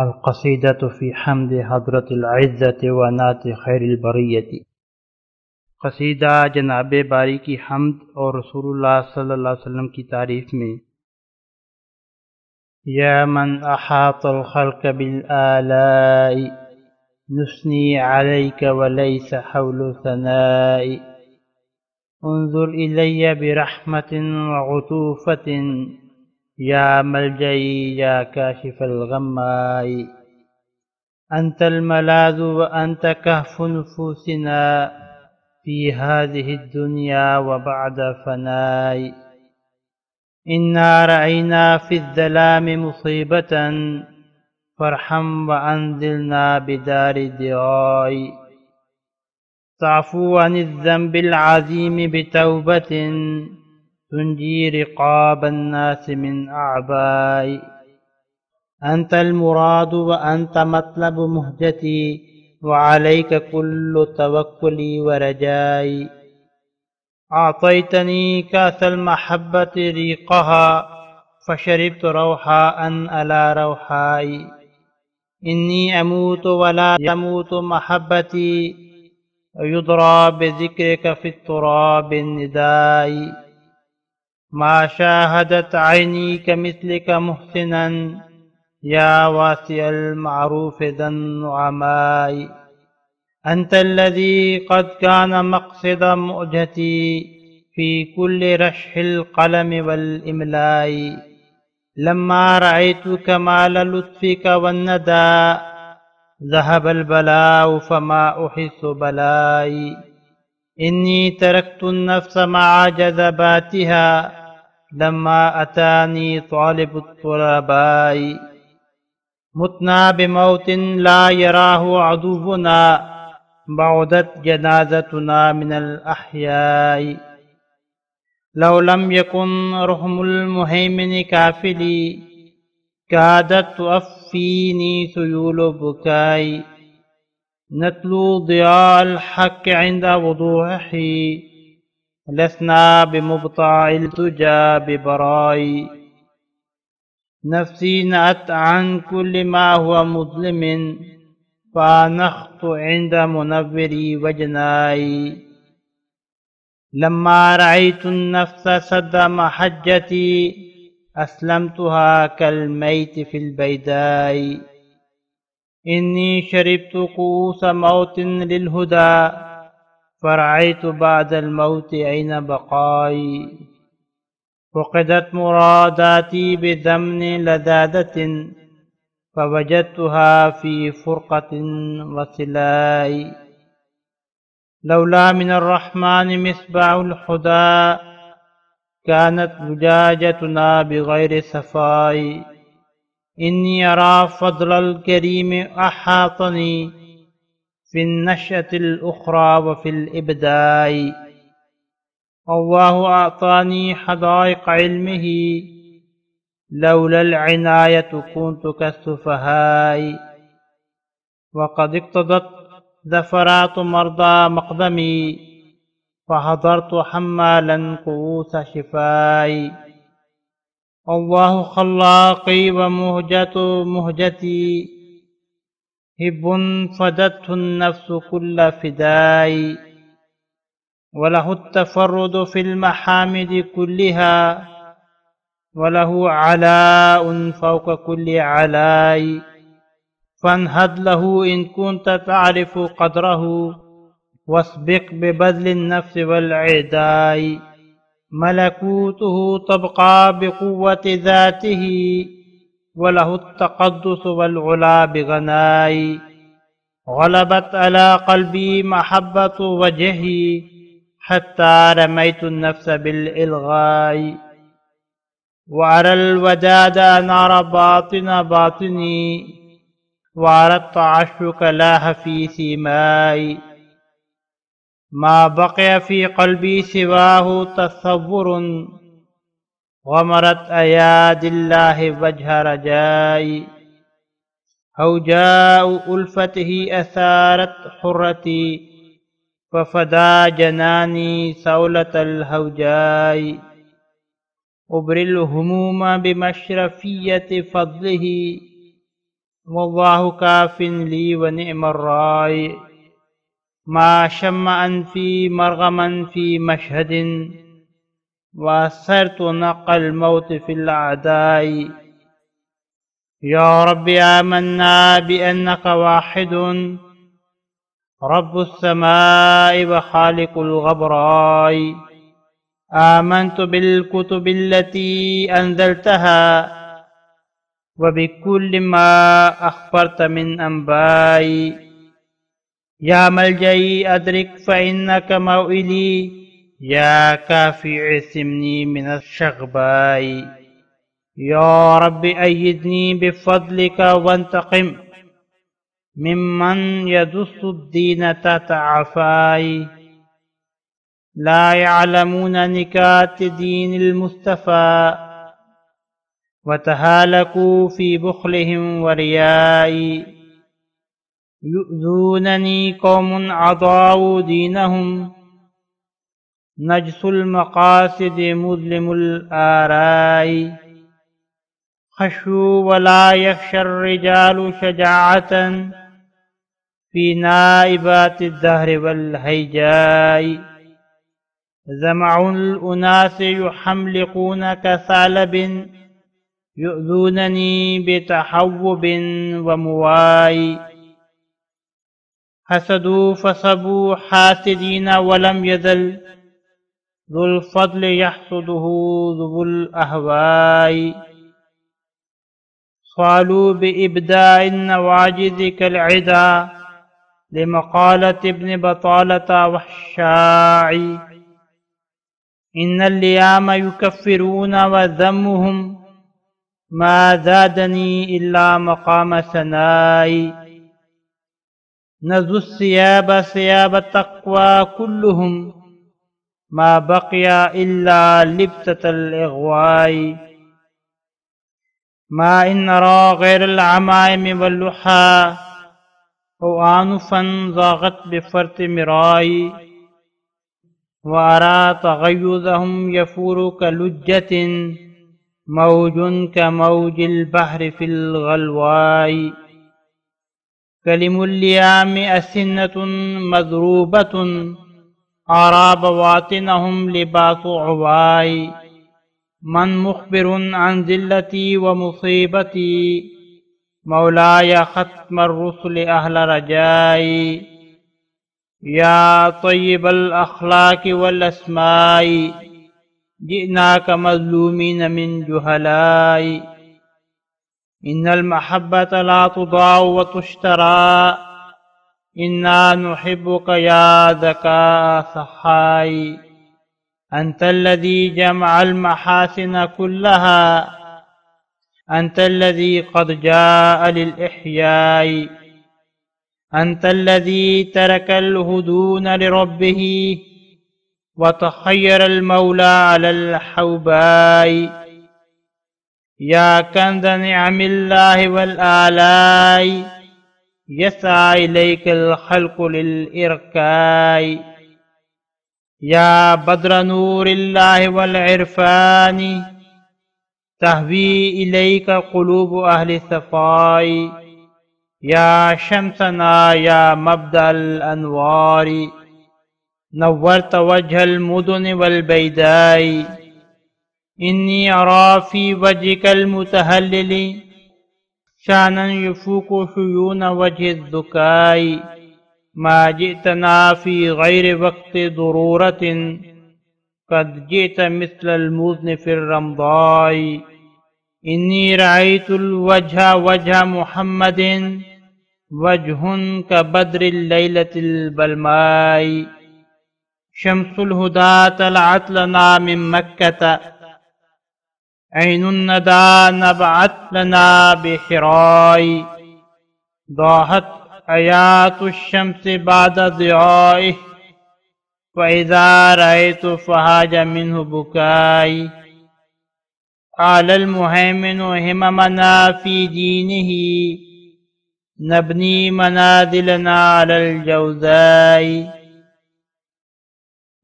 القصیدۃ فی حمد حضرت العزت و نعت خیر البریت۔ قصیدہ جناب باری کی حمد اور رسول اللہ صلی اللہ علیہ وسلم کی تعریف میں۔ یا من احاط الخلق بالآلاء نثنی علیک ولیس حول ثناء، انظر الی برحمت وعطوفت یا ملجئی یا کاشف الغماء، انت الملاذ وانت کہف نفوسنا فی هذه الدنیا وبعد فناء، انا رأینا فی الظلام مصیبة فارحم وانزلنا بدار الدعاء، تعفو عن الذنب العظیم بتوبة تنجی رقاب الناس من اعباء، انت المراد وانت مطلب مہجتی وعلیک کل توکلی ورجائی، اعطیتنی کاس المحبت ریقها فشربت روحاء علی روحائی، انی اموت ولا يموت محبتی یضرا بذکرک فی التراب الندائی، ما شاہدت عینی کمثلک محسنا یا واسع المعروف ذا النعماء، انت الذی قد کان مقصد مؤجتی فی کل رشح القلم والاملاء، لما رأیت کمال لطفک والندى ذهب البلاء فما احس بلائی، انی ترکت النفس مع جذباتها لما اتانی طالب الطلباء، متنا بموت لا يراه عدونا بعدت جنازتنا من الأحياء، لو لم يكن رحم المهيمن كافلي كادت تؤفيني سيول بكاي، نتلو ضياء الحق عند وضوحه لسنا بمبطع الدجى ببراي، نفسي نأت عن كل ما هو مظلم فانخت عند منوري وجناي، لما رأيت النفس سد محجتي أسلمتها كالميت في البيداء، إني شربت كؤوس موت للهدى فرأيت بعد الموت أين بقاي، فقدت مراداتي بذمن لذاذة فوجدتها في فرقة وصلاء، لولا من الرحمن مصباح الهدى كانت زجاجتنا بغير صفاء، إني أرى فضل الكريم أحاطني في النشأة الأخرى وفي الإبداء، الله أعطاني حدائق علمه لولا العناية كنت كالسفهاء، وقد اقتضت ذفرات مرضى مقدمي فحضرت حمالا كؤوس شفاء، الله خلاقي ومهجة مهجتي هب فدته النفس كل فداء، وله التفرد في المحامد كلها وله علاء فوق كل علاء، فانهض له إن كنت تعرف قدره واسبق ببذل النفس والعداء، ملكوته تبقى بقوة ذاته وله التقدس والعلا بغناء، غلبت على قلبي محبة وجهه حتى رميت النفس بالإلغاء، وأرى الوداد نار باطن باطني وأرى التعشق لاح في سيماي، ما بقي في قلبي سواه تصور غمرت أيادي الله وجه رجاي، هوجاء ألفته أثارت حرتي ففدا جناني سولة الهوجاء، أبري الهموم بمشرفية فضله والله كاف لي ونعم الراعي ما شم أنفي مرغما في مشهد وأسرت نق الموت في الأعداء يا رب آمنا بأنك واحد رب السماء وخالق الغبراء آمنت بالكتب التي أنزلتها وبكل ما أخبرت من أنباء يا ملجئي أدرك فإنك موئلي يا كافي عصمني من الشغباء يا رب أيدني بفضلك وانتقم ممن يدس الدين تحت عفاي لا يعلمون نكات دين المصطفى وتهالكوا في بخلهم وريائي يؤذونني قوم أضاعوا دينهم نجس المقاصد مظلم الآراء خشوا ولا يخشى الرجال شجاعة في نائبات الدهر والهيجاء زمع الأناس يحملقون كثعلب يؤذونني بتحوب ومواي حسدوا فصبوا حاسدين ولم يزل ذو الفضل يحسده ذو الأهواء صالوا بإبداء النواجذ كالعدا لمقالة ابن بطالة والشاعي إن الليام يكفرون وذمهم ما زادني إلا مقام سناي نزوا الثياب ثياب التقوى كلهم ما بقي إلا لبسة الإغواء ما إن نرى غير العمائم واللحى أو آنفا ضاغت بفرط مراي وأرى تغيظهم يفور كلجة موج كموج البحر في الغلواء كلم الليام أسنة مضروبة أرى بواطنهم لباس عواي من مخبر عن ذلتي ومصيبتي مولاي ختم الرسل أهل رجائي يا طيب الأخلاق والأسماء جئناك مظلومين من جهلاء إن المحبة لا تضاع وتشترى إنا نحبك يا ذكاء صحاي أنت الذي جمع المحاسن كلها أنت الذي قد جاء للإحياء أنت الذي ترك الهدون لربه وتخير المولى على الحوباء يا كنز نعم الله والآلاء يسعى إليك الخلق للإركاء يا بدر نور الله والعرفان تهوي إليك قلوب أهل الصفاء يا شمسنا يا مبدأ الأنوار نورت وجه المدن والبيداء إني أرى في وجهك المتهلل شانا يفوق شيون وجه الذكاء ما جئتنا في غير وقت ضرورة قد جئت مثل المذن في الرمضاء إني رأيت الوجه وجه محمد وجه كبدر الليلة البلماء شمس الهدى طلعت لنا من مكة عين الندى نبعت لنا بحراء ضاحت آيات الشمس بعد ضيائه وإذا رأيت فهاج منه بكاي قال المهيمن هممنا في دينه نبني منازلنا على الجوزاء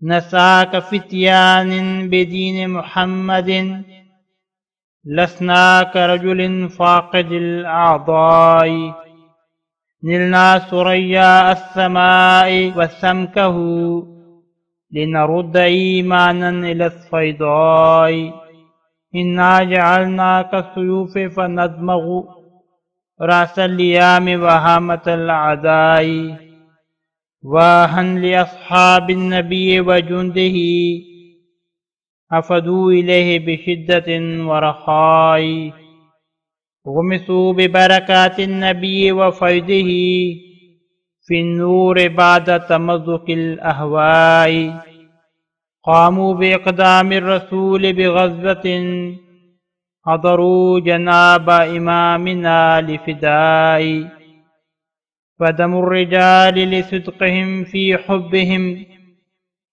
نسعى كفتيان بدين محمد لسنا كرجل فاقد الأعضاء نلنا ثريا السماء وسمكه لنرد إيمانا إلى الصيداء إنا جعلنا كالسيوف فندمغ رأس الليام وهامة الأعداء واها لأصحاب النبي وجنده أفدوا إليه بشدة ورخاء غمسوا ببركات النبي وفيضه في النور بعد تمزق الأهواء قاموا بإقدام الرسول بغزوة حضروا جناب إمامنا لفداء فدم الرجال لصدقهم في حبهم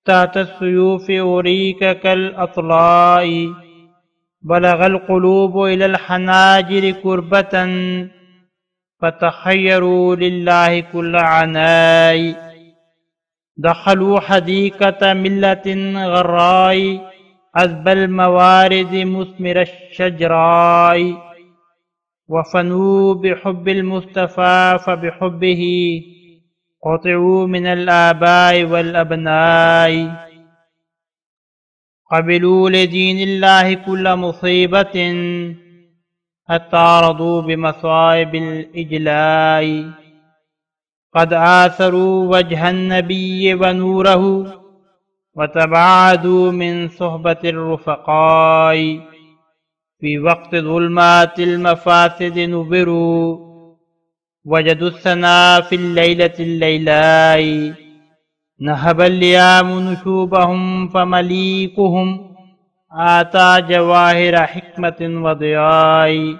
تحت السيوف أريك كالأطلاء بلغ القلوب إلى الحناجر كربة فتخيروا لله كل عناء دخلوا حديقة ملة غراء عذب الموارد مثمر الشجراء وفنوا بحب المصطفى فبحبه قطعوا من الآباء والأبناء قبلوا لدين الله كل مصيبة حتى رضوا بمصائب الإجلاء قد آثروا وجه النبي ونوره وتباعدوا من صحبة الرفقاء في وقت ظلمات المفاسد نبروا وجدوا الثنا في الليلة الليلاء نهب الليام نشوبهم فمليكهم آتى جواهر حكمة وضياء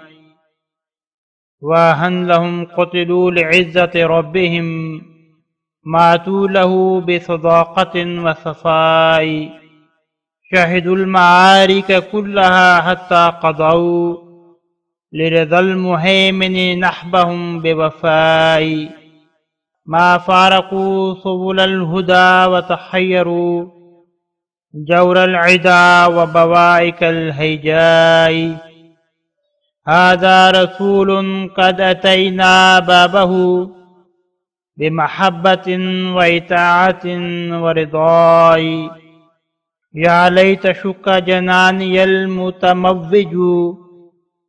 واهن لهم قتلوا لعزة ربهم ماتوا له بصداقة وصفاء شهدوا المعارك كلها حتى قضوا لرضا المهيمن نحبهم بوفاء ما فارقوا سبل الهدى وتحيروا جور العدا وبوائك الهيجاء هذا رسول قد أتينا بابه بمحبة وإطاعة ورضاء يا ليت شك جناني المتموج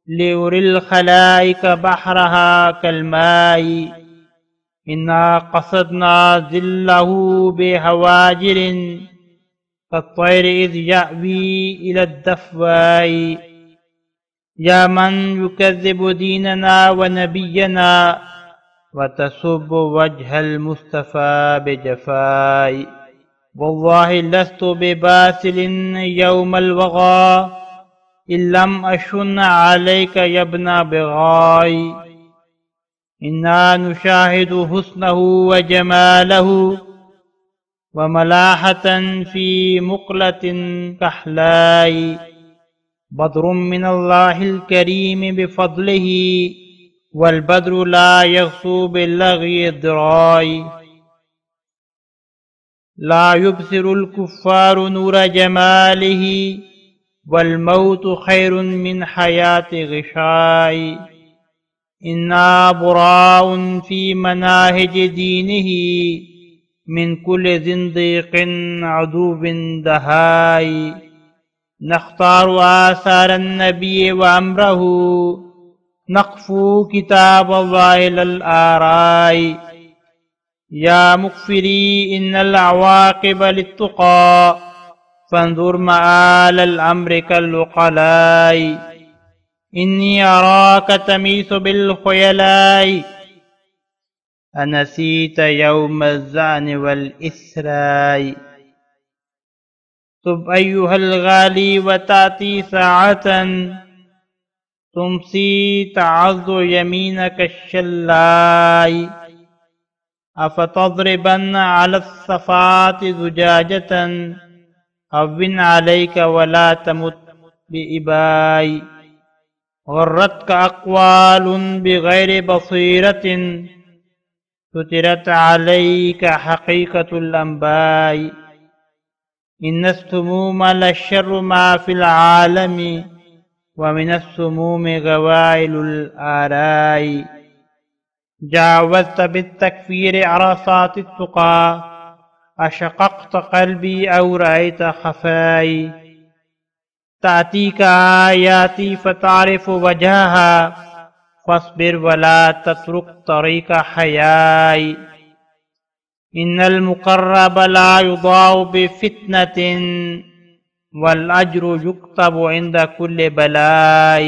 لأري الخلائق بحرها كالماء إنا قصدنا ذله بهواجر كالطير إذ يأوي إلى الدفواء يا من يكذب ديننا ونبينا وتسب وجه المصطفى بجفاء والله لست بباسل يوم الوغى إن لم أشن عليك يا ابن بغاي إنا نشاهد حسنه وجماله وملاحة في مقلة كحلاء بدر من الله الكريم بفضله والبدر لا يغصو باللغي الدراي لا يبصر الكفار نور جماله والموت خير من حياة غشاي إنا براء في مناهج دينه من كل زنديق عدو دهاي نختار آثار النبي وأمره نقفو كتاب الله إلى الآراء يا مغفري إن العواقب للتقى فانظر مآل الأمر كالعقلاء إني أراك تميس بالخيلاء أنسيت يوم الزعن والإسراء تب أيها الغالي وتأتي ساعة تمسي تعض يمينك الشلاء أفتضربن على الصفات زجاجة هون عليك ولا تمت بإباء غرتك أقوال بغير بصيرة سترت عليك حقيقة الأنباء إن السموم للشر ما في العالم ومن السموم غوائل الآراء جاوزت بالتكفير عرصات التقى أشققت قلبي أو رأيت خفاي تأتيك آياتي فتعرف وجهها فاصبر ولا تترك طريق حياي إن المقرب لا يضاع بفتنة والأجر يكتب عند كل بلاء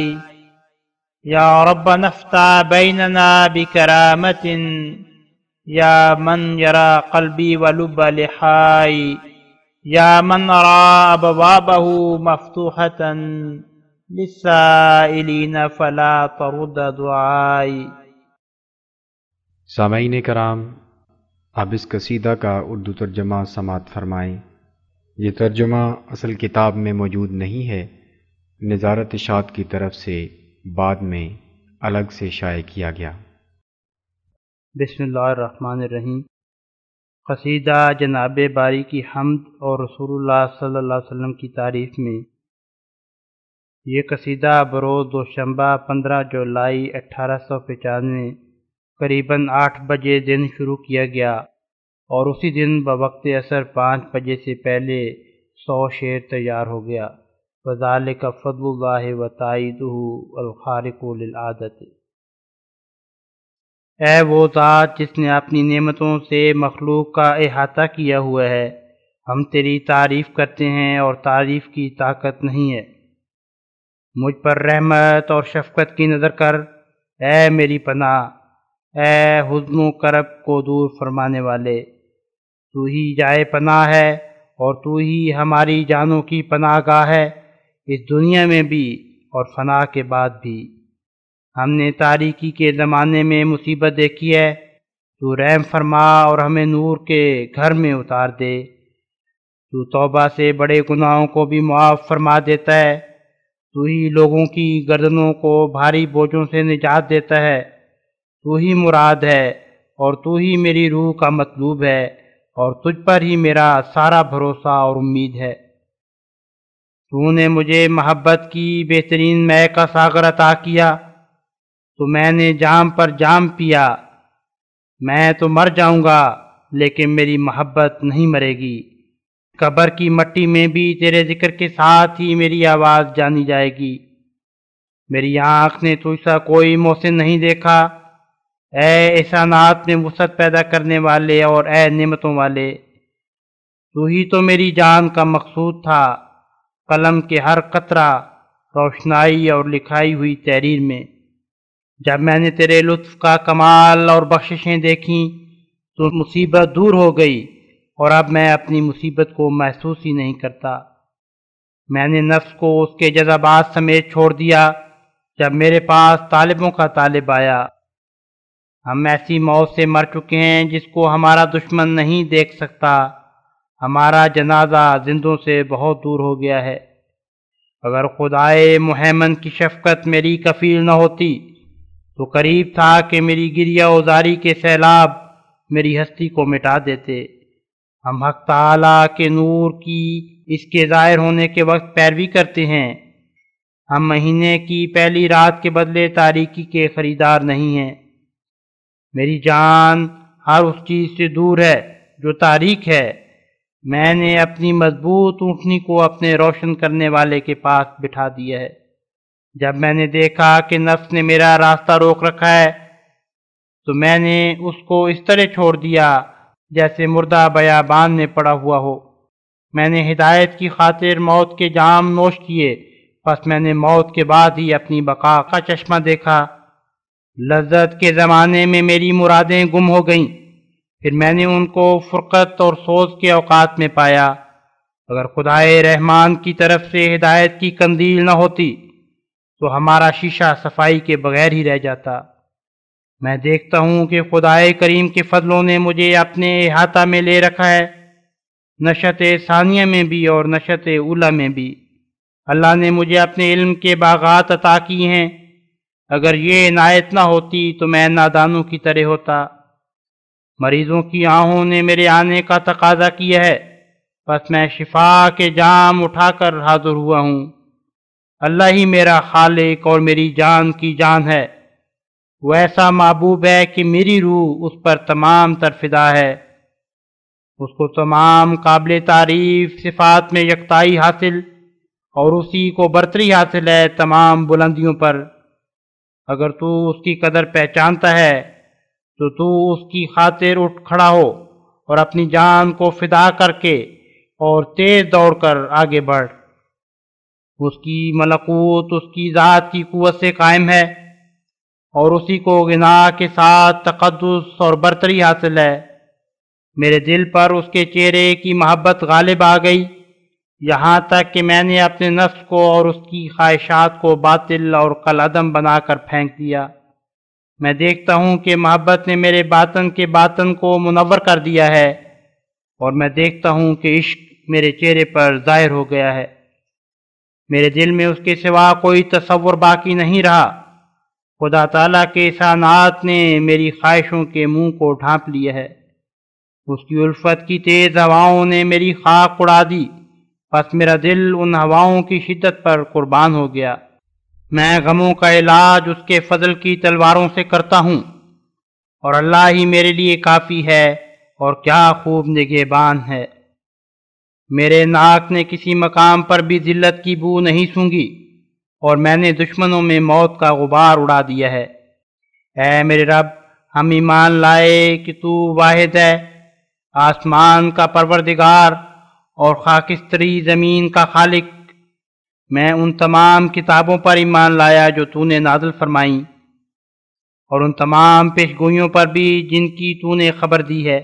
يا رب نفتح بيننا بكرامة يا من يرى قلبي ولب لحاي يا من أرى أبوابه مفتوحة للسائلين فلا ترد دعائی۔ سامعین کرام، اب اس قصیدہ کا اردو ترجمہ سماعت فرمائیں۔ یہ ترجمہ اصل کتاب میں موجود نہیں ہے، نظارت اشاعت کی طرف سے بعد میں الگ سے شائع کیا گیا۔ بسم اللہ الرحمن الرحیم۔ قصیدہ جناب باری کی حمد اور رسول اللہ صلی اللہ علیہ وسلم کی تعریف میں۔ یہ قصیدہ بروز دوشنبہ 15 جولائی 1895 قریباً 8 بجے دن شروع کیا گیا اور اسی دن بوقت عصر 5 بجے سے پہلے 100 شعر تیار ہو گیا۔ وذالک فضل اللہ وتائیدہ الخارق للعادت۔ اے وہ ذات جس نے اپنی نعمتوں سے مخلوق کا احاطہ کیا ہوا ہے، ہم تیری تعریف کرتے ہیں اور تعریف کی طاقت نہیں ہے۔ مجھ پر رحمت اور شفقت کی نظر کر، اے میری پناہ، اے حزن و کرب کو دور فرمانے والے۔ تو ہی جائے پناہ ہے اور تو ہی ہماری جانوں کی پناہ گاہ ہے، اس دنیا میں بھی اور فنا کے بعد بھی۔ ہم نے تاریکی کے زمانے میں مصیبت دیکھی ہے، تو رحم فرما اور ہمیں نور کے گھر میں اتار دے۔ تو توبہ سے بڑے گناہوں کو بھی معاف فرما دیتا ہے، تو ہی لوگوں کی گردنوں کو بھاری بوجھوں سے نجات دیتا ہے۔ تو ہی مراد ہے اور تو ہی میری روح کا مطلوب ہے، اور تجھ پر ہی میرا سارا بھروسہ اور امید ہے۔ تو نے مجھے محبت کی بہترین مے کا ساغر عطا کیا، تو میں نے جام پر جام پیا۔ میں تو مر جاؤں گا لیکن میری محبت نہیں مرے گی۔ قبر کی مٹی میں بھی تیرے ذکر کے ساتھ ہی میری آواز جانی جائے گی۔ میری آنکھ نے تجھ سا کوئی محسن نہیں دیکھا، اے احسانات میں وسعت پیدا کرنے والے اور اے نعمتوں والے۔ تو ہی تو میری جان کا مقصود تھا، قلم کے ہر قطرہ روشنائی اور لکھائی ہوئی تحریر میں۔ جب میں نے تیرے لطف کا کمال اور بخششیں دیکھیں تو مصیبت دور ہو گئی، اور اب میں اپنی مصیبت کو محسوس ہی نہیں کرتا۔ میں نے نفس کو اس کے جذبات سمیت چھوڑ دیا جب میرے پاس طالبوں کا طالب آیا۔ ہم ایسی موت سے مر چکے ہیں جس کو ہمارا دشمن نہیں دیکھ سکتا، ہمارا جنازہ زندوں سے بہت دور ہو گیا ہے۔ اگر خدائے محیمن کی شفقت میری کفیل نہ ہوتی تو قریب تھا کہ میری گریہ وزاری کے سیلاب میری ہستی کو مٹا دیتے۔ ہم حق تعالیٰ کے نور کی اس کے ظاہر ہونے کے وقت پیروی کرتے ہیں۔ ہم مہینے کی پہلی رات کے بدلے تاریکی کے خریدار نہیں ہیں۔ میری جان ہر اس چیز سے دور ہے جو تاریک ہے۔ میں نے اپنی مضبوط اونٹنی کو اپنے روشن کرنے والے کے پاس بٹھا دیا ہے۔ جب میں نے دیکھا کہ نفس نے میرا راستہ روک رکھا ہے تو میں نے اس کو اس طرح چھوڑ دیا جیسے مردہ بیابان میں پڑا ہوا ہو۔ میں نے ہدایت کی خاطر موت کے جام نوش کیے، پس میں نے موت کے بعد ہی اپنی بقا کا چشمہ دیکھا۔ لذت کے زمانے میں میری مرادیں گم ہو گئیں، پھر میں نے ان کو فرقت اور سوز کے اوقات میں پایا۔ اگر خدائے رحمان کی طرف سے ہدایت کی قندیل نہ ہوتی تو ہمارا شیشہ صفائی کے بغیر ہی رہ جاتا۔ میں دیکھتا ہوں کہ خدائے کریم کے فضلوں نے مجھے اپنے احاطہ میں لے رکھا ہے، نشأت ثانیہ میں بھی اور نشأت اولیٰ میں بھی۔ اللہ نے مجھے اپنے علم کے باغات عطا کی ہیں، اگر یہ عنایت نہ ہوتی تو میں نادانوں کی طرح ہوتا۔ مریضوں کی آہوں نے میرے آنے کا تقاضا کیا ہے، بس میں شفا کے جام اٹھا کر حاضر ہوا ہوں۔ اللہ ہی میرا خالق اور میری جان کی جان ہے۔ وہ ایسا محبوب ہے کہ میری روح اس پر تمام تر فدا ہے۔ اس کو تمام قابل تعریف صفات میں یکتائی حاصل اور اسی کو برتری حاصل ہے تمام بلندیوں پر۔ اگر تو اس کی قدر پہچانتا ہے تو اس کی خاطر اٹھ کھڑا ہو اور اپنی جان کو فدا کر کے اور تیز دوڑ کر آگے بڑھ۔ اس کی ملکوت اس کی ذات کی قوت سے قائم ہے اور اسی کو غنا کے ساتھ تقدس اور برتری حاصل ہے۔ میرے دل پر اس کے چہرے کی محبت غالب آ گئی، یہاں تک کہ میں نے اپنے نفس کو اور اس کی خواہشات کو باطل اور کالعدم بنا کر پھینک دیا۔ میں دیکھتا ہوں کہ محبت نے میرے باطن کے باطن کو منور کر دیا ہے، اور میں دیکھتا ہوں کہ عشق میرے چہرے پر ظاہر ہو گیا ہے۔ میرے دل میں اس کے سوا کوئی تصور باقی نہیں رہا۔ خدا تعالیٰ کے احسانات نے میری خواہشوں کے منہ کو ڈھانپ لیا ہے۔ اس کی الفت کی تیز ہواؤں نے میری خاک اڑا دی، پس میرا دل ان ہواؤں کی شدت پر قربان ہو گیا۔ میں غموں کا علاج اس کے فضل کی تلواروں سے کرتا ہوں، اور اللہ ہی میرے لیے کافی ہے اور کیا خوب نگہبان ہے۔ میرے ناک نے کسی مقام پر بھی ذلت کی بو نہیں سونگھی، اور میں نے دشمنوں میں موت کا غبار اڑا دیا ہے۔ اے میرے رب، ہم ایمان لائے کہ تو واحد ہے، آسمان کا پروردگار اور خاکستری زمین کا خالق۔ میں ان تمام کتابوں پر ایمان لایا جو تو نے نازل فرمائیں، اور ان تمام پیشگوئیوں پر بھی جن کی تو نے خبر دی ہے۔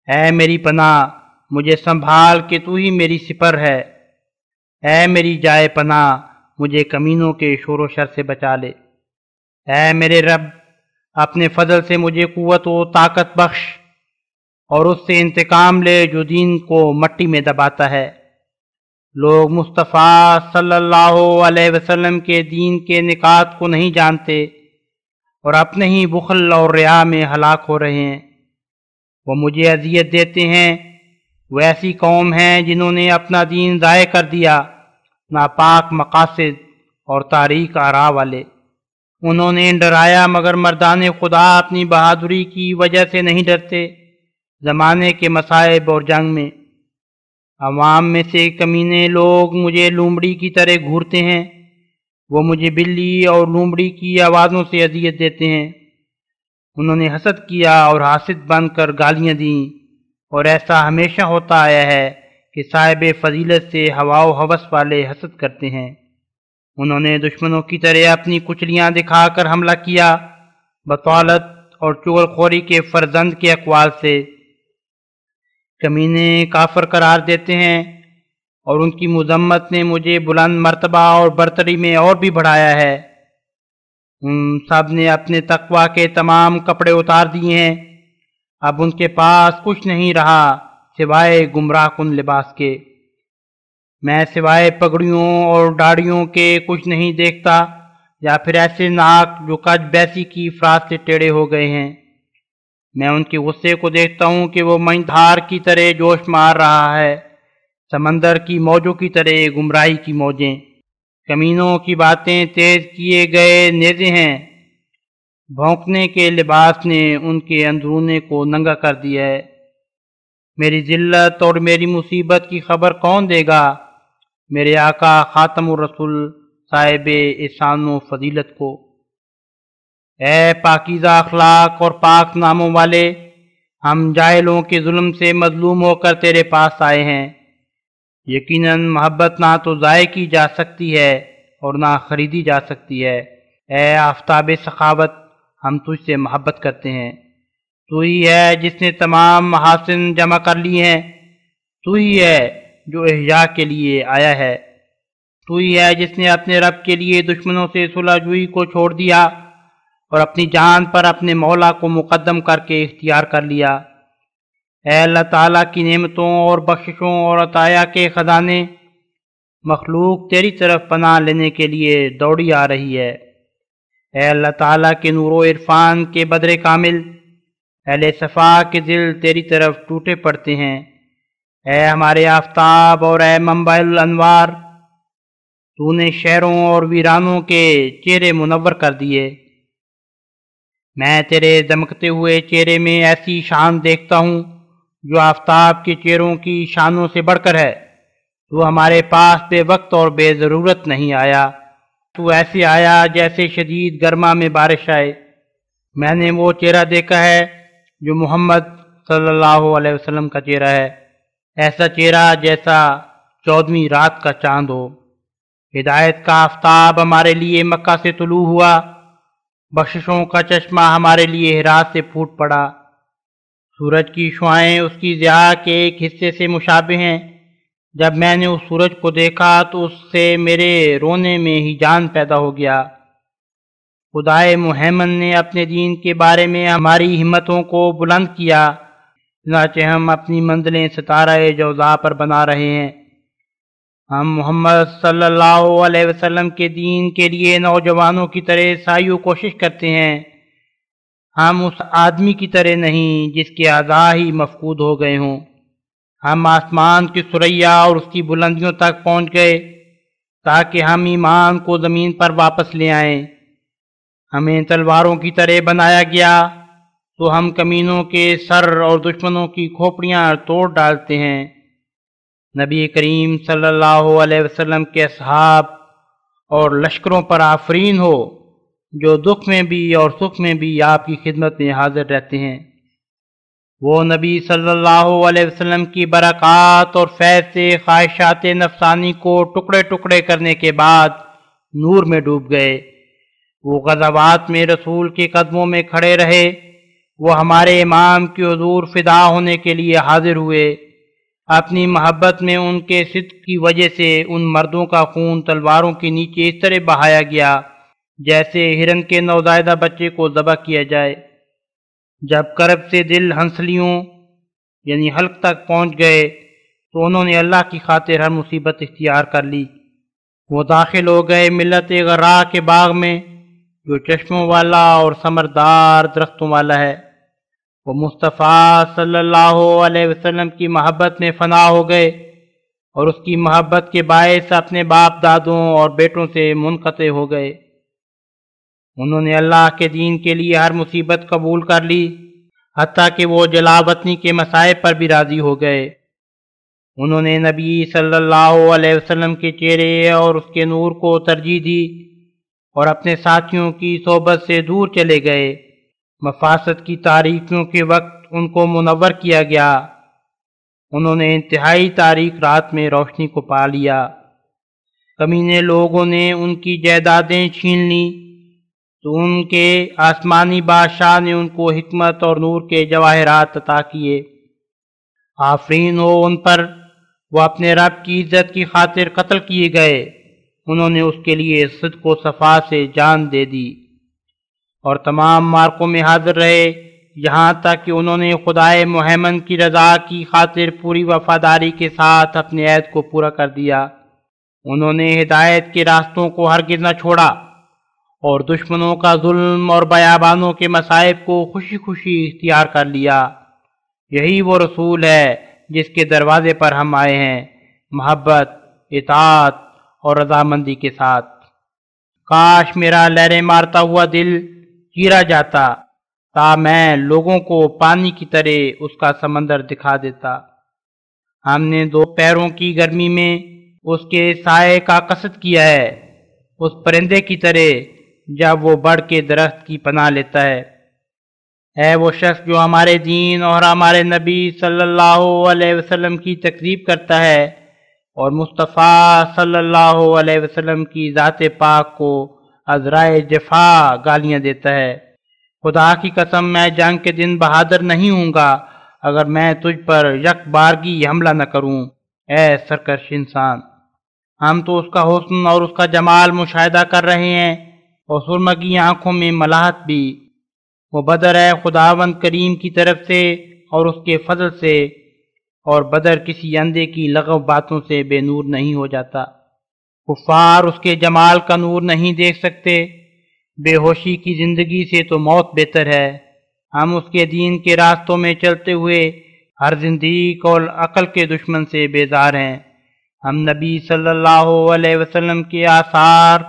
اے میری پناہ، مجھے سنبھال کہ تو ہی میری سپر ہے۔ اے میری جائے پناہ، مجھے کمینوں کے شور و شر سے بچا لے۔ اے میرے رب، اپنے فضل سے مجھے قوت و طاقت بخش، اور اس سے انتقام لے جو دین کو مٹی میں دباتا ہے۔ لوگ مصطفیٰ صلی اللہ علیہ وسلم کے دین کے نکات کو نہیں جانتے، اور اپنے ہی بخل اور ریا میں ہلاک ہو رہے ہیں۔ وہ مجھے اذیت دیتے ہیں۔ وہ ایسی قوم ہیں جنہوں نے اپنا دین ضائع کر دیا، ناپاک مقاصد اور تاریک آراء والے۔ انہوں نے ڈرایا مگر مردان خدا اپنی بہادری کی وجہ سے نہیں ڈرتے۔ زمانے کے مصائب اور جنگ میں عوام میں سے کمینے لوگ مجھے لومڑی کی طرح گھورتے ہیں۔ وہ مجھے بلی اور لومڑی کی آوازوں سے اذیت دیتے ہیں۔ انہوں نے حسد کیا اور حاسد بن کر گالیاں دیں، اور ایسا ہمیشہ ہوتا آیا ہے کہ صاحب فضیلت سے ہوا و ہوس والے حسد کرتے ہیں۔ انہوں نے دشمنوں کی طرح اپنی کچلیاں دکھا کر حملہ کیا، بطالت اور چغل خوری کے فرزند کے اقوال سے۔ کمینے کافر قرار دیتے ہیں، اور ان کی مذمت نے مجھے بلند مرتبہ اور برتری میں اور بھی بڑھایا ہے۔ ان سب نے اپنے تقوی کے تمام کپڑے اتار دیے ہیں، اب ان کے پاس کچھ نہیں رہا سوائے گمراہ کن لباس کے۔ میں سوائے پگڑیوں اور داڑھیوں کے کچھ نہیں دیکھتا، یا پھر ایسے ناک جو کج بیسی کی افراد سے ٹیڑھے ہو گئے ہیں۔ میں ان کے غصے کو دیکھتا ہوں کہ وہ مجدھار کی طرح جوش مار رہا ہے، سمندر کی موجوں کی طرح گمراہی کی موجیں۔ کمینوں کی باتیں تیز کیے گئے نیزے ہیں، بھونکنے کے لباس نے ان کے اندرونے کو ننگا کر دیا ہے۔ میری ذلت اور میری مصیبت کی خبر کون دے گا میرے آقا خاتم الرسول صاحب احسان و فضیلت کو؟ اے پاکیزہ اخلاق اور پاک ناموں والے، ہم جاہلوں کے ظلم سے مظلوم ہو کر تیرے پاس آئے ہیں۔ یقیناً محبت نہ تو ضائع کی جا سکتی ہے اور نہ خریدی جا سکتی ہے۔ اے آفتاب سخاوت، ہم تجھ سے محبت کرتے ہیں۔ تو ہی ہے جس نے تمام محاسن جمع کر لی ہیں، تو ہی ہے جو احیاء کے لیے آیا ہے، تو ہی ہے جس نے اپنے رب کے لیے دشمنوں سے صلح جوئی کو چھوڑ دیا اور اپنی جان پر اپنے مولا کو مقدم کر کے اختیار کر لیا۔ اے اللہ تعالیٰ کی نعمتوں اور بخششوں اور عطایا کے خزانے، مخلوق تیری طرف پناہ لینے کے لیے دوڑی آ رہی ہے۔ اے اللہ تعالیٰ کے نور و عرفان کے بدر کامل، اہل صفا کے دل تیری طرف ٹوٹے پڑتے ہیں۔ اے ہمارے آفتاب اور اے منبع الانوار، تو نے شہروں اور ویرانوں کے چہرے منور کر دیے۔ میں تیرے دمکتے ہوئے چہرے میں ایسی شان دیکھتا ہوں جو آفتاب کے چہروں کی شانوں سے بڑھ کر ہے۔ تو ہمارے پاس بے وقت اور بے ضرورت نہیں آیا، تو ایسے آیا جیسے شدید گرما میں بارش آئے۔ میں نے وہ چہرہ دیکھا ہے جو محمد صلی اللہ علیہ وسلم کا چہرہ ہے، ایسا چہرہ جیسا 14ویں رات کا چاند ہو۔ ہدایت کا آفتاب ہمارے لیے مکہ سے طلوع ہوا، بخششوں کا چشمہ ہمارے لیے ہرات سے پھوٹ پڑا۔ سورج کی شعاعیں اس کی ضیاء کے ایک حصے سے مشابہ ہیں۔ جب میں نے اس سورج کو دیکھا تو اس سے میرے رونے میں ہی جان پیدا ہو گیا۔ خدائے محمد نے اپنے دین کے بارے میں ہماری ہمتوں کو بلند کیا، چنانچہ ہم اپنی منزلیں ستارہ جوزا پر بنا رہے ہیں۔ ہم محمد صلی اللہ علیہ وسلم کے دین کے لیے نوجوانوں کی طرح سعی کوشش کرتے ہیں۔ ہم اس آدمی کی طرح نہیں جس کے اعضاء ہی مفقود ہو گئے ہوں۔ ہم آسمان کی ثریا اور اس کی بلندیوں تک پہنچ گئے تاکہ ہم ایمان کو زمین پر واپس لے آئیں۔ ہمیں تلواروں کی طرح بنایا گیا تو ہم کمینوں کے سر اور دشمنوں کی کھوپڑیاں توڑ ڈالتے ہیں۔ نبی کریم صلی اللہ علیہ وسلم کے اصحاب اور لشکروں پر آفرین ہو جو دکھ میں بھی اور سکھ میں بھی آپ کی خدمت میں حاضر رہتے ہیں۔ وہ نبی صلی اللہ علیہ وسلم کی برکات اور فیض سے خواہشات نفسانی کو ٹکڑے ٹکڑے کرنے کے بعد نور میں ڈوب گئے۔ وہ غزوات میں رسول کے قدموں میں کھڑے رہے، وہ ہمارے امام کے حضور فدا ہونے کے لیے حاضر ہوئے۔ اپنی محبت میں ان کے صدق کی وجہ سے ان مردوں کا خون تلواروں کے نیچے اس طرح بہایا گیا جیسے ہرن کے نوزائیدہ بچے کو ذبح کیا جائے۔ جب کرب سے دل ہنسلیوں یعنی حلق تک پہنچ گئے تو انہوں نے اللہ کی خاطر ہر مصیبت اختیار کر لی۔ وہ داخل ہو گئے ملت غرا کے باغ میں جو چشموں والا اور ثمردار درختوں والا ہے۔ وہ مصطفیٰ صلی اللہ علیہ وسلم کی محبت میں فنا ہو گئے اور اس کی محبت کے باعث اپنے باپ دادوں اور بیٹوں سے منقطع ہو گئے۔ انہوں نے اللہ کے دین کے لیے ہر مصیبت قبول کر لی، حتیٰ کہ وہ جلا وطنی کے مصائب پر بھی راضی ہو گئے۔ انہوں نے نبی صلی اللہ علیہ وسلم کے چہرے اور اس کے نور کو ترجیح دی اور اپنے ساتھیوں کی صحبت سے دور چلے گئے۔ مفاسد کی تاریکیوں کے وقت ان کو منور کیا گیا، انہوں نے انتہائی تاریک رات میں روشنی کو پا لیا۔ کمینے لوگوں نے ان کی جائیدادیں چھین لیں تو ان کے آسمانی بادشاہ نے ان کو حکمت اور نور کے جواہرات عطا کیے۔ آفرین ہو ان پر، وہ اپنے رب کی عزت کی خاطر قتل کیے گئے، انہوں نے اس کے لیے صدق و صفا سے جان دے دی اور تمام مارکوں میں حاضر رہے، یہاں تک کہ انہوں نے خدائے محمد کی رضا کی خاطر پوری وفاداری کے ساتھ اپنے عہد کو پورا کر دیا۔ انہوں نے ہدایت کے راستوں کو ہرگز نہ چھوڑا اور دشمنوں کا ظلم اور بیابانوں کے مصائب کو خوشی خوشی اختیار کر لیا۔ یہی وہ رسول ہے جس کے دروازے پر ہم آئے ہیں، محبت، اطاعت اور رضامندی کے ساتھ۔ کاش میرا لہریں مارتا ہوا دل چیرا جاتا تا میں لوگوں کو پانی کی طرح اس کا سمندر دکھا دیتا۔ ہم نے 2 پیروں کی گرمی میں اس کے سائے کا قصد کیا ہے، اس پرندے کی طرح جب وہ بڑھ کے درخت کی پناہ لیتا ہے۔ ہے وہ شخص جو ہمارے دین اور ہمارے نبی صلی اللہ علیہ وسلم کی تکذیب کرتا ہے اور مصطفیٰ صلی اللہ علیہ وسلم کی ذات پاک کو عذرائے جفا گالیاں دیتا ہے۔ خدا کی قسم میں جنگ کے دن بہادر نہیں ہوں گا اگر میں تجھ پر یک بارگی حملہ نہ کروں، اے سرکش انسان۔ ہم تو اس کا حسن اور اس کا جمال مشاہدہ کر رہے ہیں اور سرمگی آنکھوں میں ملاحت بھی۔ وہ بدر ہے خداوند کریم کی طرف سے اور اس کے فضل سے، اور بدر کسی اندھے کی لغو باتوں سے بے نور نہیں ہو جاتا۔ کفار اس کے جمال کا نور نہیں دیکھ سکتے، بے ہوشی کی زندگی سے تو موت بہتر ہے۔ ہم اس کے دین کے راستوں میں چلتے ہوئے ہر زندیق اور عقل کے دشمن سے بیزار ہیں۔ ہم نبی صلی اللہ علیہ وسلم کے آثار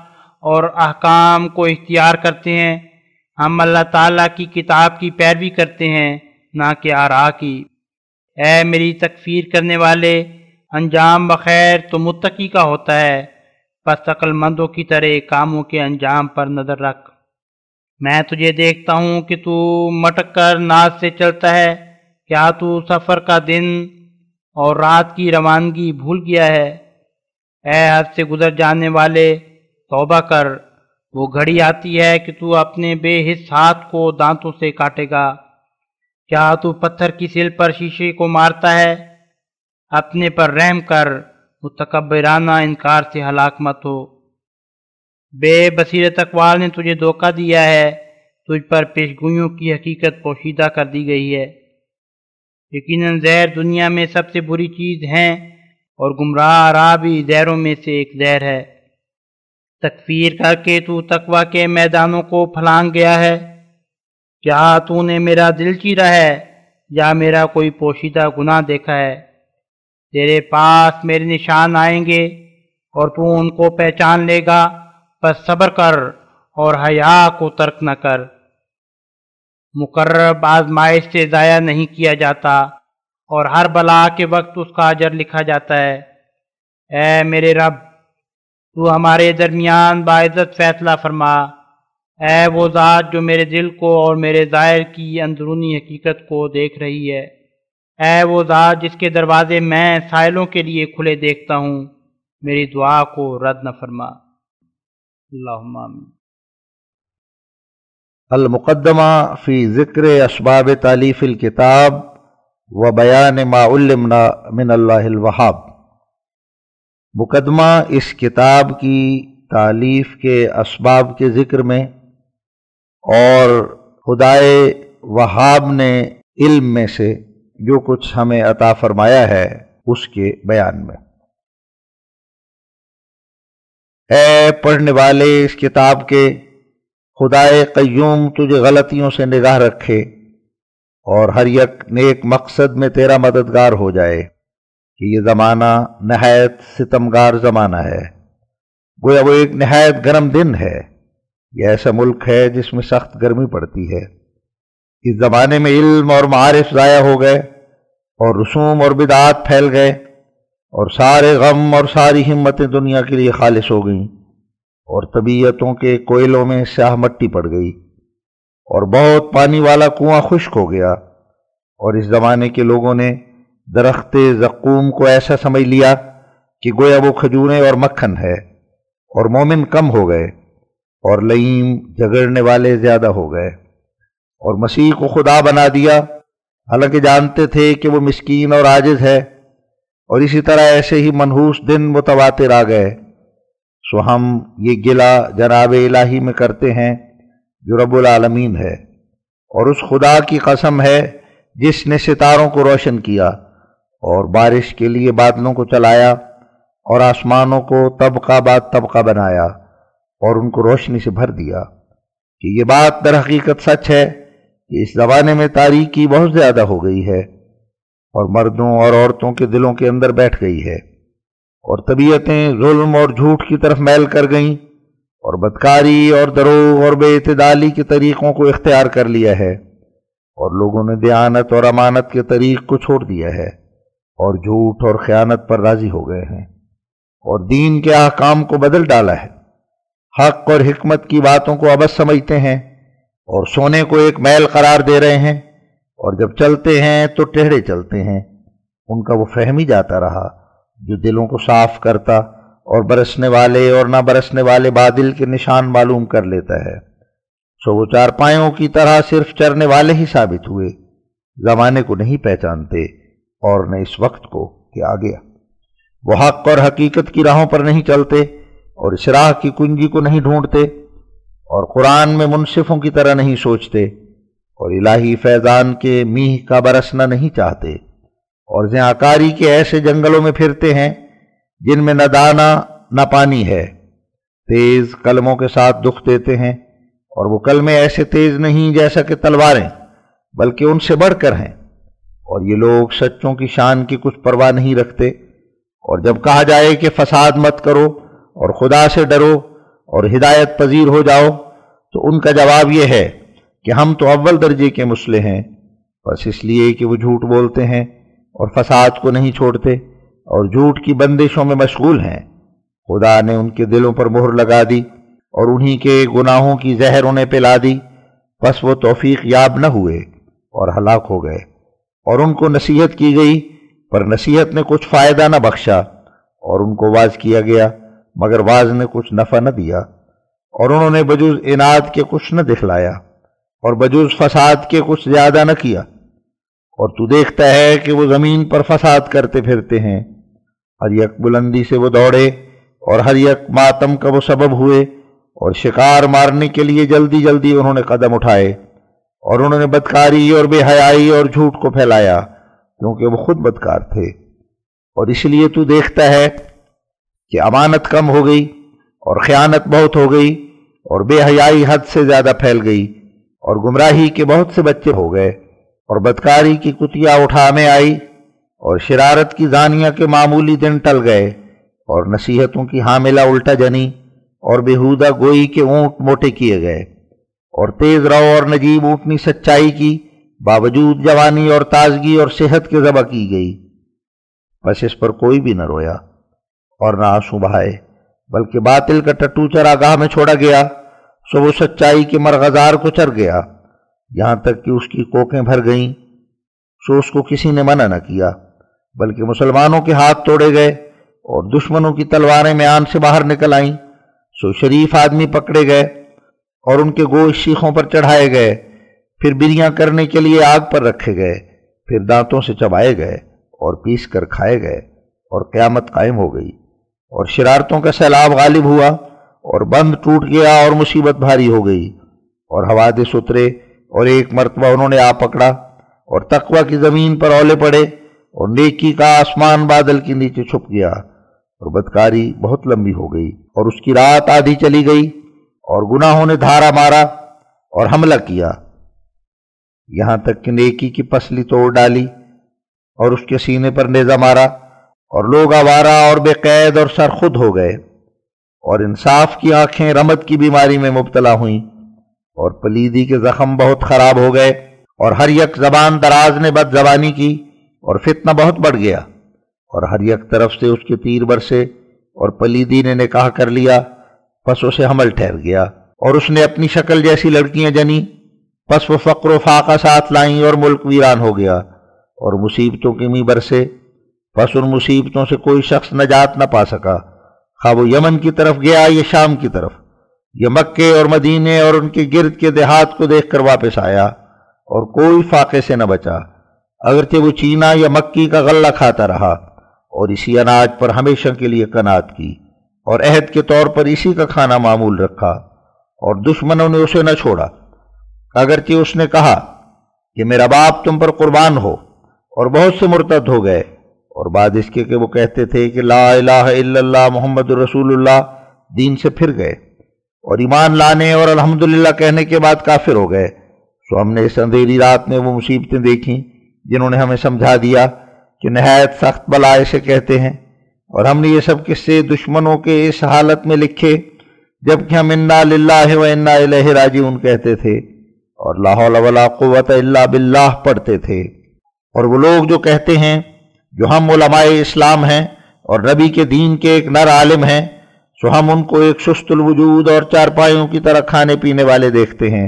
اور احکام کو اختیار کرتے ہیں، ہم اللہ تعالیٰ کی کتاب کی پیروی کرتے ہیں نہ کہ آراء کی۔ اے میری تکفیر کرنے والے، انجام بخیر تو متقی کا ہوتا ہے، پس عقل مندوں کی طرح کاموں کے انجام پر نظر رکھ۔ میں تجھے دیکھتا ہوں کہ تو مٹک کر ناز سے چلتا ہے، کیا تو سفر کا دن اور رات کی روانگی بھول گیا ہے؟ اے حد سے گزر جانے والے، توبہ کر، وہ گھڑی آتی ہے کہ تو اپنے بے حس ہاتھ کو دانتوں سے کاٹے گا۔ کیا تو پتھر کی سل پر شیشے کو مارتا ہے؟ اپنے پر رحم کر، متکبرانہ انکار سے ہلاک مت ہو۔ بے بصیرت اقوال نے تجھے دھوکہ دیا ہے، تجھ پر پیشگوئیوں کی حقیقت پوشیدہ کر دی گئی ہے۔ یقیناً زہر دنیا میں سب سے بری چیز ہے، اور گمراہ راہ بھی زہروں میں سے ایک زہر ہے۔ تکفیر کر کے تو تقوی کے میدانوں کو پھلانگ گیا ہے۔ کیا تو نے میرا دل چیرا ہے یا میرا کوئی پوشیدہ گناہ دیکھا ہے؟ تیرے پاس میرے نشان آئیں گے اور تو ان کو پہچان لے گا، پس صبر کر اور حیا کو ترک نہ کر۔ مقرب آزمائش سے ضائع نہیں کیا جاتا، اور ہر بلا کے وقت اس کا اجر لکھا جاتا ہے۔ اے میرے رب، تو ہمارے درمیان باعزت فیصلہ فرما۔ اے وہ ذات جو میرے دل کو اور میرے ظاہر کی اندرونی حقیقت کو دیکھ رہی ہے۔ اے وہ ذات جس کے دروازے میں سائلوں کے لیے کھلے دیکھتا ہوں، میری دعا کو رد نہ فرما۔ اللہم آمین۔ المقدمہ فی ذکر اسباب تالیف الکتاب و بیان ما علمنا من اللہ الوہاب۔ مقدمہ اس کتاب کی تالیف کے اسباب کے ذکر میں اور خدائے وہاب نے علم میں سے جو کچھ ہمیں عطا فرمایا ہے اس کے بیان میں۔ اے پڑھنے والے اس کتاب کے، خدائے قیوم تجھے غلطیوں سے نگاہ رکھے اور ہر یک نیک مقصد میں تیرا مددگار ہو جائے کہ یہ زمانہ نہایت ستمگار زمانہ ہے، گویا وہ ایک نہایت گرم دن ہے۔ یہ ایسا ملک ہے جس میں سخت گرمی پڑتی ہے۔ اس زمانے میں علم اور معارف ضائع ہو گئے، اور رسوم اور بدعات پھیل گئے، اور سارے غم اور ساری ہمتیں دنیا کے لیے خالص ہو گئیں، اور طبیعتوں کے کوئلوں میں سیاہ مٹی پڑ گئی، اور بہت پانی والا کنواں خشک ہو گیا۔ اور اس زمانے کے لوگوں نے درخت زقوم کو ایسا سمجھ لیا کہ گویا وہ کھجوریں اور مکھن ہے، اور مومن کم ہو گئے، اور لئیم جھگڑنے والے زیادہ ہو گئے، اور مسیح کو خدا بنا دیا، حالانکہ جانتے تھے کہ وہ مسکین اور عاجز ہے۔ اور اسی طرح ایسے ہی منحوس دن متواتر آ گئے۔ سو ہم یہ گلہ جناب الہی میں کرتے ہیں جو رب العالمین ہے، اور اس خدا کی قسم ہے جس نے ستاروں کو روشن کیا اور بارش کے لیے بادلوں کو چلایا اور آسمانوں کو طبقہ بعد طبقہ بنایا اور ان کو روشنی سے بھر دیا، کہ یہ بات در حقیقت سچ ہے کہ اس زمانے میں تاریکی بہت زیادہ ہو گئی ہے، اور مردوں اور عورتوں کے دلوں کے اندر بیٹھ گئی ہے، اور طبیعتیں ظلم اور جھوٹ کی طرف میل کر گئیں، اور بدکاری اور دروغ اور بے اعتدالی کے طریقوں کو اختیار کر لیا ہے، اور لوگوں نے دیانت اور امانت کے طریق کو چھوڑ دیا ہے، اور جھوٹ اور خیانت پر راضی ہو گئے ہیں، اور دین کے احکام کو بدل ڈالا ہے، حق اور حکمت کی باتوں کو عبث سمجھتے ہیں، اور سونے کو ایک میل قرار دے رہے ہیں، اور جب چلتے ہیں تو ٹیڑھے چلتے ہیں۔ ان کا وہ فہم ہی جاتا رہا جو دلوں کو صاف کرتا اور برسنے والے اور نہ برسنے والے بادل کے نشان معلوم کر لیتا ہے۔ سو وہ چارپائیوں کی طرح صرف چرنے والے ہی ثابت ہوئے، زمانے کو نہیں پہچانتے اور نہ اس وقت کو کہ آ گیا۔ وہ حق اور حقیقت کی راہوں پر نہیں چلتے، اور اس راہ کی کنجی کو نہیں ڈھونڈتے، اور قرآن میں منصفوں کی طرح نہیں سوچتے، اور الہی فیضان کے میہ کا برسنا نہیں چاہتے، اور زیاکاری کے ایسے جنگلوں میں پھرتے ہیں جن میں نہ دانا نہ پانی ہے، تیز کلموں کے ساتھ دکھ دیتے ہیں، اور وہ کلمے ایسے تیز نہیں جیسا کہ تلواریں، بلکہ ان سے بڑھ کر ہیں، اور یہ لوگ سچوں کی شان کی کچھ پرواہ نہیں رکھتے، اور جب کہا جائے کہ فساد مت کرو اور خدا سے ڈرو اور ہدایت پذیر ہو جاؤ، تو ان کا جواب یہ ہے کہ ہم تو اول درجے کے مسلح ہیں، بس اس لیے کہ وہ جھوٹ بولتے ہیں اور فساد کو نہیں چھوڑتے اور جھوٹ کی بندشوں میں مشغول ہیں۔ خدا نے ان کے دلوں پر مہر لگا دی اور انہی کے گناہوں کی زہر انہیں پلا دی، پس وہ توفیق یاب نہ ہوئے اور ہلاک ہو گئے۔ اور ان کو نصیحت کی گئی، پر نصیحت نے کچھ فائدہ نہ بخشا، اور ان کو واز کیا گیا مگر واز نے کچھ نفع نہ دیا، اور انہوں نے بجوز عناد کے کچھ نہ دکھلایا اور بجوز فساد کے کچھ زیادہ نہ کیا۔ اور تو دیکھتا ہے کہ وہ زمین پر فساد کرتے پھرتے ہیں، ہر یک بلندی سے وہ دوڑے اور ہر یک ماتم کا وہ سبب ہوئے، اور شکار مارنے کے لیے جلدی جلدی انہوں نے قدم اٹھائے، اور انہوں نے بدکاری اور بے حیائی اور جھوٹ کو پھیلایا، کیونکہ وہ خود بدکار تھے۔ اور اس لیے تو دیکھتا ہے کہ امانت کم ہو گئی اور خیانت بہت ہو گئی اور بے حیائی حد سے زیادہ پھیل گئی، اور گمراہی کے بہت سے بچے ہو گئے، اور بدکاری کی کتیا اٹھا میں آئی، اور شرارت کی زانیہ کے معمولی دن ٹل گئے، اور نصیحتوں کی حاملہ الٹا جنی اور بےہودہ گوئی کے اونٹ موٹے کیے گئے، اور تیز رو اور نجیب اونٹنی سچائی کی باوجود جوانی اور تازگی اور صحت کے ذبح کی گئی، بس اس پر کوئی بھی نہ رویا اور نہ آنسو بہائے، بلکہ باطل کا ٹٹو چراگاہ میں چھوڑا گیا، سو وہ سچائی کے مرغزار کو چر گیا، یہاں تک کہ اس کی کوکیں بھر گئیں، سو اس کو کسی نے منع نہ کیا، بلکہ مسلمانوں کے ہاتھ توڑے گئے اور دشمنوں کی تلواریں میان سے باہر نکل آئیں، سو شریف آدمی پکڑے گئے اور ان کے گوشت شیخوں پر چڑھائے گئے، پھر بریاں کرنے کے لیے آگ پر رکھے گئے، پھر دانتوں سے چبائے گئے اور پیس کر کھائے گئے، اور قیامت قائم ہو گئی، اور شرارتوں کا سیلاب غالب ہوا، اور بند ٹوٹ گیا اور مصیبت بھاری ہو گئی، اور حوادث اترے، اور ایک مرتبہ انہوں نے آ پکڑا، اور تقوی کی زمین پر اولے پڑے، اور نیکی کا آسمان بادل کے نیچے چھپ گیا، اور بدکاری بہت لمبی ہو گئی، اور اس کی رات آدھی چلی گئی، اور گناہوں نے دھارا مارا اور حملہ کیا، یہاں تک کہ نیکی کی پسلی توڑ ڈالی اور اس کے سینے پر نیزہ مارا، اور لوگ آوارہ اور بے قید اور سرخود ہو گئے، اور انصاف کی آنکھیں رمد کی بیماری میں مبتلا ہوئیں، اور پلیدی کے زخم بہت خراب ہو گئے، اور ہر یک زبان دراز نے بد زبانی کی، اور فتنہ بہت بڑھ گیا، اور ہر یک طرف سے اس کے تیر برسے، اور پلیدی نے نکاح کر لیا، پس اسے حمل ٹھہر گیا، اور اس نے اپنی شکل جیسی لڑکیاں جنی، پس وہ فقر و فاقہ ساتھ لائیں اور ملک ویران ہو گیا، اور مصیبتوں کے می برسے، پس ان مصیبتوں سے کوئی شخص نجات نہ پا سکا، خواہ وہ یمن کی طرف گیا یا شام کی طرف، یہ مکے اور مدینے اور ان کے گرد کے دیہات کو دیکھ کر واپس آیا، اور کوئی فاقے سے نہ بچا، اگرچہ وہ چینا یا مکی کا غلہ کھاتا رہا، اور اسی اناج پر ہمیشہ کے لیے قناعت کی، اور عہد کے طور پر اسی کا کھانا معمول رکھا، اور دشمنوں نے اسے نہ چھوڑا، اگرچہ اس نے کہا کہ میرا باپ تم پر قربان ہو، اور بہت سے مرتد ہو گئے، اور بعد اس کے کہ وہ کہتے تھے کہ لا الہ الا اللہ محمد رسول اللہ، دین سے پھر گئے، اور ایمان لانے اور الحمدللہ کہنے کے بعد کافر ہو گئے، سو ہم نے اس اندھیری رات میں وہ مصیبتیں دیکھیں جنہوں نے ہمیں سمجھا دیا کہ نہایت سخت بلا اسے کہتے ہیں، اور ہم نے یہ سب قصے دشمنوں کے اس حالت میں لکھے جبکہ ہم انا للہ و انا الیہ راجعون کہتے تھے، اور لا حول ولا قوت الا باللہ پڑھتے تھے۔ اور وہ لوگ جو کہتے ہیں جو ہم علماء اسلام ہیں اور نبی کے دین کے ایک نر عالم ہیں، سو ہم ان کو ایک سست الوجود اور چارپائیوں کی طرح کھانے پینے والے دیکھتے ہیں،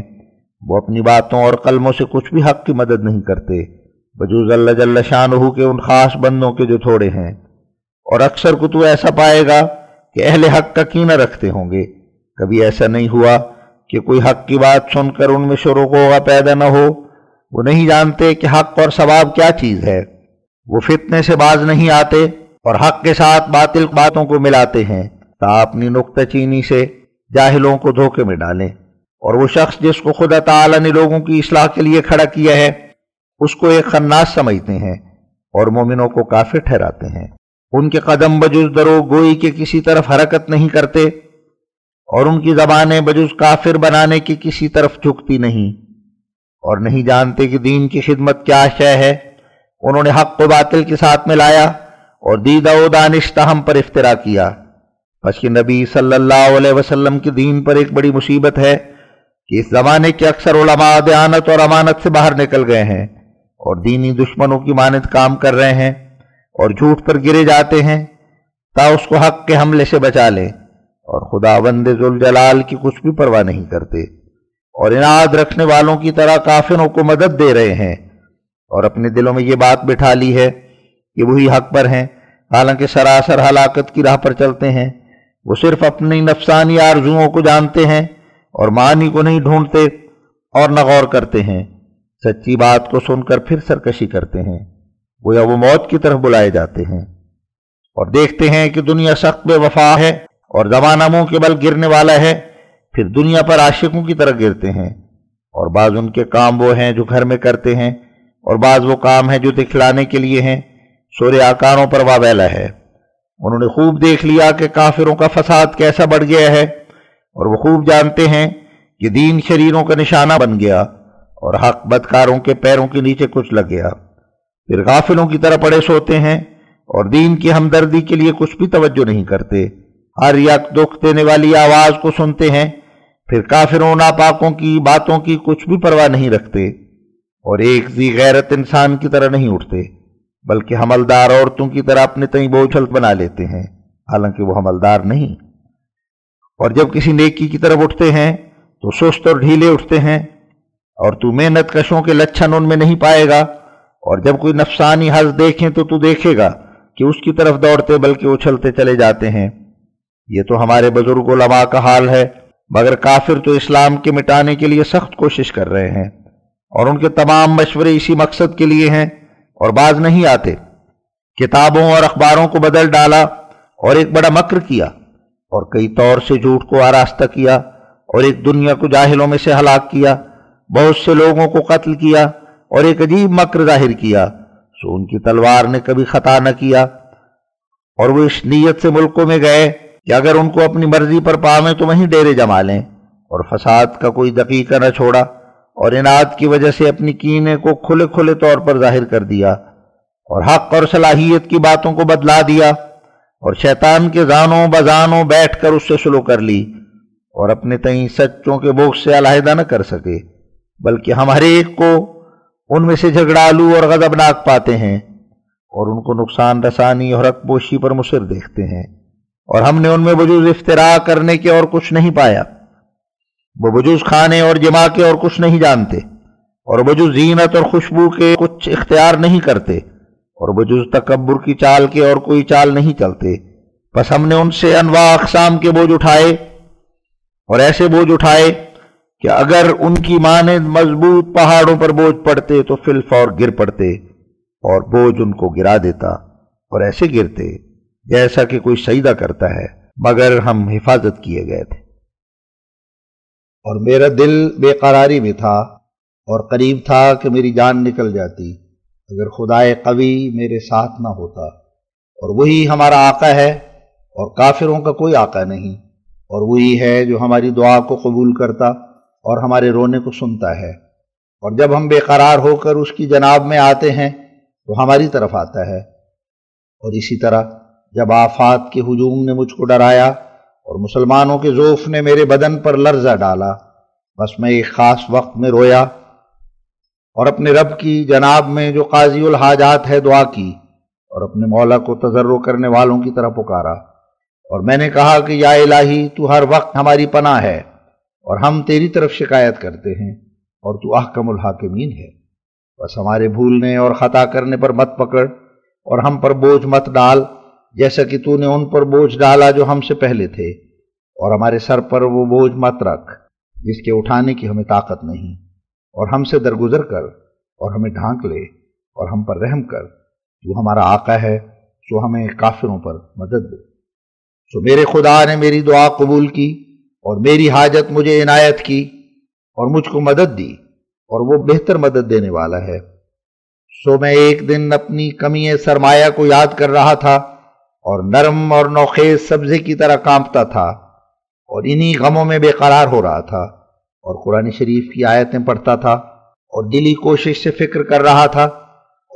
وہ اپنی باتوں اور قلموں سے کچھ بھی حق کی مدد نہیں کرتے بجوز اللہ جل شانہ کے ان خاص بندوں کے جو تھوڑے ہیں، اور اکثر کو تو ایسا پائے گا کہ اہل حق کا کینہ رکھتے ہوں گے، کبھی ایسا نہیں ہوا کہ کوئی حق کی بات سن کر ان میں شور و غوغا پیدا نہ ہو، وہ نہیں جانتے کہ حق اور ثواب کیا چیز ہے، وہ فتنے سے باز نہیں آتے اور حق کے ساتھ باطل باتوں کو ملاتے ہیں تا اپنی نکتہ چینی سے جاہلوں کو دھوکے میں ڈالیں، اور وہ شخص جس کو خدا تعالی نے لوگوں کی اصلاح کے لیے کھڑا کیا ہے اس کو ایک خناس سمجھتے ہیں اور مومنوں کو کافر ٹھہراتے ہیں، ان کے قدم بجز درو گوئی کے کسی طرف حرکت نہیں کرتے، اور ان کی زبانیں بجز کافر بنانے کی کسی طرف جھکتی نہیں، اور نہیں جانتے کہ دین کی خدمت کیا شے ہے، انہوں نے حق و باطل کے ساتھ ملایا اور دیدہ و دانشتہ ہم پر افترا کیا۔ بس کہ نبی صلی اللہ علیہ وسلم کے دین پر ایک بڑی مصیبت ہے کہ اس زمانے کے اکثر علماء دیانت اور امانت سے باہر نکل گئے ہیں اور دینی دشمنوں کی مانند کام کر رہے ہیں اور جھوٹ پر گرے جاتے ہیں تا اس کو حق کے حملے سے بچا لیں، اور خداوند ذوالجلال کی کچھ بھی پرواہ نہیں کرتے، اور عناد رکھنے والوں کی طرح کافروں کو مدد دے رہے ہیں، اور اپنے دلوں میں یہ بات بٹھا لی ہے کہ وہی حق پر ہیں، حالانکہ سراسر ہلاکت کی راہ پر چلتے ہیں۔ وہ صرف اپنی نفسانی آرزوؤں کو جانتے ہیں اور معنی کو نہیں ڈھونڈتے اور نہ غور کرتے ہیں۔ سچی بات کو سن کر پھر سرکشی کرتے ہیں، گویا وہ موت کی طرف بلائے جاتے ہیں، اور دیکھتے ہیں کہ دنیا سخت بے وفا ہے اور زمانہ منہ کے بل گرنے والا ہے، پھر دنیا پر عاشقوں کی طرح گرتے ہیں، اور بعض ان کے کام وہ ہیں جو گھر میں کرتے ہیں اور بعض وہ کام ہیں جو دکھلانے کے لیے ہیں۔ سورہ آکاروں پر واویلا ہے۔ انہوں نے خوب دیکھ لیا کہ کافروں کا فساد کیسا بڑھ گیا ہے، اور وہ خوب جانتے ہیں کہ دین شریروں کا نشانہ بن گیا اور حق بدکاروں کے پیروں کے نیچے کچھ لگ گیا۔ پھر غافلوں کی طرح پڑے سوتے ہیں اور دین کی ہمدردی کے لیے کچھ بھی توجہ نہیں کرتے، ہر یک دکھ دینے والی آواز کو سنتے ہیں، پھر کافروں ناپاکوں کی باتوں کی کچھ بھی پرواہ نہیں رکھتے، اور ایک ذی غیرت انسان کی طرح نہیں اٹھتے، بلکہ حملدار عورتوں کی طرح اپنے تئیں بوجھل بنا لیتے ہیں، حالانکہ وہ حملدار نہیں۔ اور جب کسی نیکی کی طرف اٹھتے ہیں تو سست اور ڈھیلے اٹھتے ہیں، اور تو محنت کشوں کے لچھن ان میں نہیں پائے گا، اور جب کوئی نفسانی حظ دیکھیں تو دیکھے گا کہ اس کی طرف دوڑتے بلکہ اچھلتے چلے جاتے ہیں۔ یہ تو ہمارے بزرگ علماء کا حال ہے، مگر کافر تو اسلام کے مٹانے کے لیے سخت کوشش کر رہے ہیں، اور ان کے تمام مشورے اسی مقصد کے لیے ہیں، اور باز نہیں آتے۔ کتابوں اور اخباروں کو بدل ڈالا اور ایک بڑا مکر کیا، اور کئی طور سے جھوٹ کو آراستہ کیا، اور ایک دنیا کو جاہلوں میں سے ہلاک کیا، بہت سے لوگوں کو قتل کیا، اور ایک عجیب مکر ظاہر کیا، سو ان کی تلوار نے کبھی خطا نہ کیا، اور وہ اس نیت سے ملکوں میں گئے کہ اگر ان کو اپنی مرضی پر پاویں تو وہیں ڈیرے جما لیں، اور فساد کا کوئی دقیقہ نہ چھوڑا، اور عناد کی وجہ سے اپنی کینے کو کھلے کھلے طور پر ظاہر کر دیا، اور حق اور صلاحیت کی باتوں کو بدلا دیا، اور شیطان کے زانوں بزانوں بیٹھ کر اس سے سلو کر لی، اور اپنے تئیں سچوں کے بوجھ سے علیحدہ نہ کر سکے، بلکہ ہم ہر ایک کو ان میں سے جھگڑالو اور غضبناک پاتے ہیں، اور ان کو نقصان رسانی اور حق پوشی پر مصر دیکھتے ہیں، اور ہم نے ان میں بجوز افتراء کرنے کے اور کچھ نہیں پایا۔ وہ بجوز کھانے اور جما کے اور کچھ نہیں جانتے، اور بجوز زینت اور خوشبو کے کچھ اختیار نہیں کرتے، اور بجوز تکبر کی چال کے اور کوئی چال نہیں چلتے۔ بس ہم نے ان سے انواع اقسام کے بوجھ اٹھائے، اور ایسے بوجھ اٹھائے کہ اگر ان کی مانند مضبوط پہاڑوں پر بوجھ پڑتے تو فی الفور گر پڑتے، اور بوجھ ان کو گرا دیتا، اور ایسے گرتے جیسا کہ کوئی سجدہ کرتا ہے، مگر ہم حفاظت کیے گئے تھے۔ اور میرا دل بے قراری میں تھا اور قریب تھا کہ میری جان نکل جاتی اگر خدائے قوی میرے ساتھ نہ ہوتا، اور وہی ہمارا آقا ہے اور کافروں کا کوئی آقا نہیں، اور وہی ہے جو ہماری دعا کو قبول کرتا اور ہمارے رونے کو سنتا ہے، اور جب ہم بے قرار ہو کر اس کی جناب میں آتے ہیں تو ہماری طرف آتا ہے۔ اور اسی طرح جب آفات کے ہجوم نے مجھ کو ڈرایا اور مسلمانوں کے ضعف نے میرے بدن پر لرزہ ڈالا، بس میں ایک خاص وقت میں رویا اور اپنے رب کی جناب میں جو قاضی الحاجات ہے دعا کی، اور اپنے مولا کو تضرع کرنے والوں کی طرح پکارا، اور میں نے کہا کہ یا الہی تو ہر وقت ہماری پناہ ہے، اور ہم تیری طرف شکایت کرتے ہیں، اور تو احکم الحاکمین ہے۔ بس ہمارے بھولنے اور خطا کرنے پر مت پکڑ، اور ہم پر بوجھ مت ڈال جیسا کہ تو نے ان پر بوجھ ڈالا جو ہم سے پہلے تھے، اور ہمارے سر پر وہ بوجھ مت رکھ جس کے اٹھانے کی ہمیں طاقت نہیں، اور ہم سے درگزر کر اور ہمیں ڈھانک لے اور ہم پر رحم کر، تو ہمارا آقا ہے، سو ہمیں کافروں پر مدد دے۔ سو میرے خدا نے میری دعا قبول کی اور میری حاجت مجھے عنایت کی اور مجھ کو مدد دی، اور وہ بہتر مدد دینے والا ہے۔ سو میں ایک دن اپنی کمی سرمایہ کو یاد کر رہا تھا اور نرم اور نوخیز سبزے کی طرح کانپتا تھا، اور انہی غموں میں بے قرار ہو رہا تھا، اور قرآن شریف کی آیتیں پڑھتا تھا اور دلی کوشش سے فکر کر رہا تھا،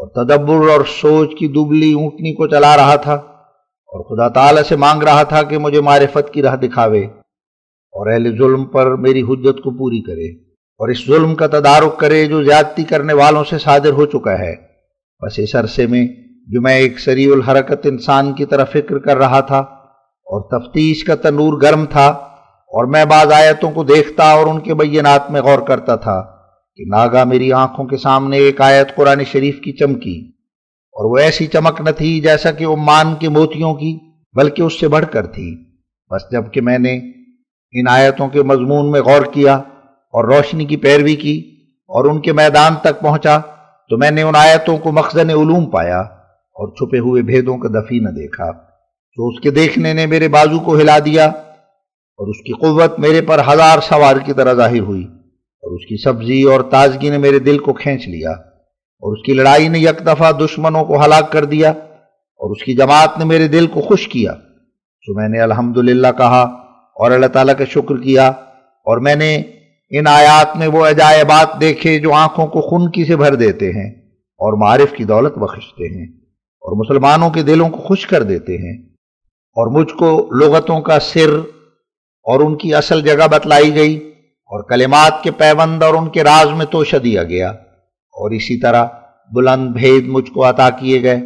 اور تدبر اور سوچ کی دبلی اونٹنی کو چلا رہا تھا، اور خدا تعالی سے مانگ رہا تھا کہ مجھے معرفت کی راہ دکھاوے اور اہل ظلم پر میری حجت کو پوری کرے، اور اس ظلم کا تدارک کرے جو زیادتی کرنے والوں سے صادر ہو چکا ہے۔ بس اس عرصے میں جو میں ایک سریع الحرکت انسان کی طرف فکر کر رہا تھا اور تفتیش کا تنور گرم تھا، اور میں بعض آیتوں کو دیکھتا اور ان کے بینات میں غور کرتا تھا کہ ناگاہ میری آنکھوں کے سامنے ایک آیت قرآن شریف کی چمکی، اور وہ ایسی چمک نہ تھی جیسا کہ عمان کے موتیوں کی، بلکہ اس سے بڑھ کر تھی۔ بس جب کہ میں نے ان آیتوں کے مضمون میں غور کیا اور روشنی کی پیروی کی اور ان کے میدان تک پہنچا، تو میں نے ان آیتوں کو مخزن علوم پایا اور چھپے ہوئے بھیدوں کا دفینہ دیکھا۔ تو اس کے دیکھنے نے میرے بازو کو ہلا دیا، اور اس کی قوت میرے پر 1000 سوار کی طرح ظاہر ہوئی، اور اس کی سبزی اور تازگی نے میرے دل کو کھینچ لیا، اور اس کی لڑائی نے یک دفعہ دشمنوں کو ہلاک کر دیا، اور اس کی جماعت نے میرے دل کو خوش کیا۔ تو میں نے الحمدللہ کہا اور اللہ تعالیٰ کا شکر کیا، اور میں نے ان آیات میں وہ عجائبات دیکھے جو آنکھوں کو خنکی سے بھر دیتے ہیں اور معارف کی دولت بخشتے ہیں اور مسلمانوں کے دلوں کو خوش کر دیتے ہیں، اور مجھ کو لغتوں کا سر اور ان کی اصل جگہ بتلائی گئی، اور کلمات کے پیوند اور ان کے راز میں توشہ دیا گیا، اور اسی طرح بلند بھید مجھ کو عطا کیے گئے،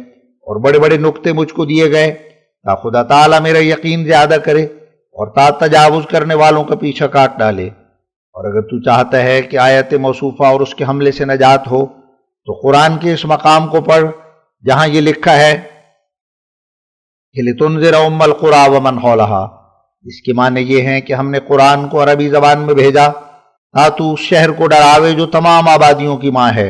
اور بڑے بڑے نکتے مجھ کو دیے گئے، تا خدا تعالیٰ میرا یقین زیادہ کرے اور تا تجاوز کرنے والوں کا پیچھا کاٹ ڈالے۔ اور اگر تو چاہتا ہے کہ آیت موصوفہ اور اس کے حملے سے نجات ہو تو قرآن کے اس مقام کو پڑھ جہاں یہ لکھا ہے کہ لِتُنذِرَ أُمَّ الْقُرَىٰ وَمَنْ حَوْلَهَا، اس کے معنی یہ ہیں کہ ہم نے قرآن کو عربی زبان میں بھیجا تا تو اس شہر کو ڈراوے جو تمام آبادیوں کی ماں ہے،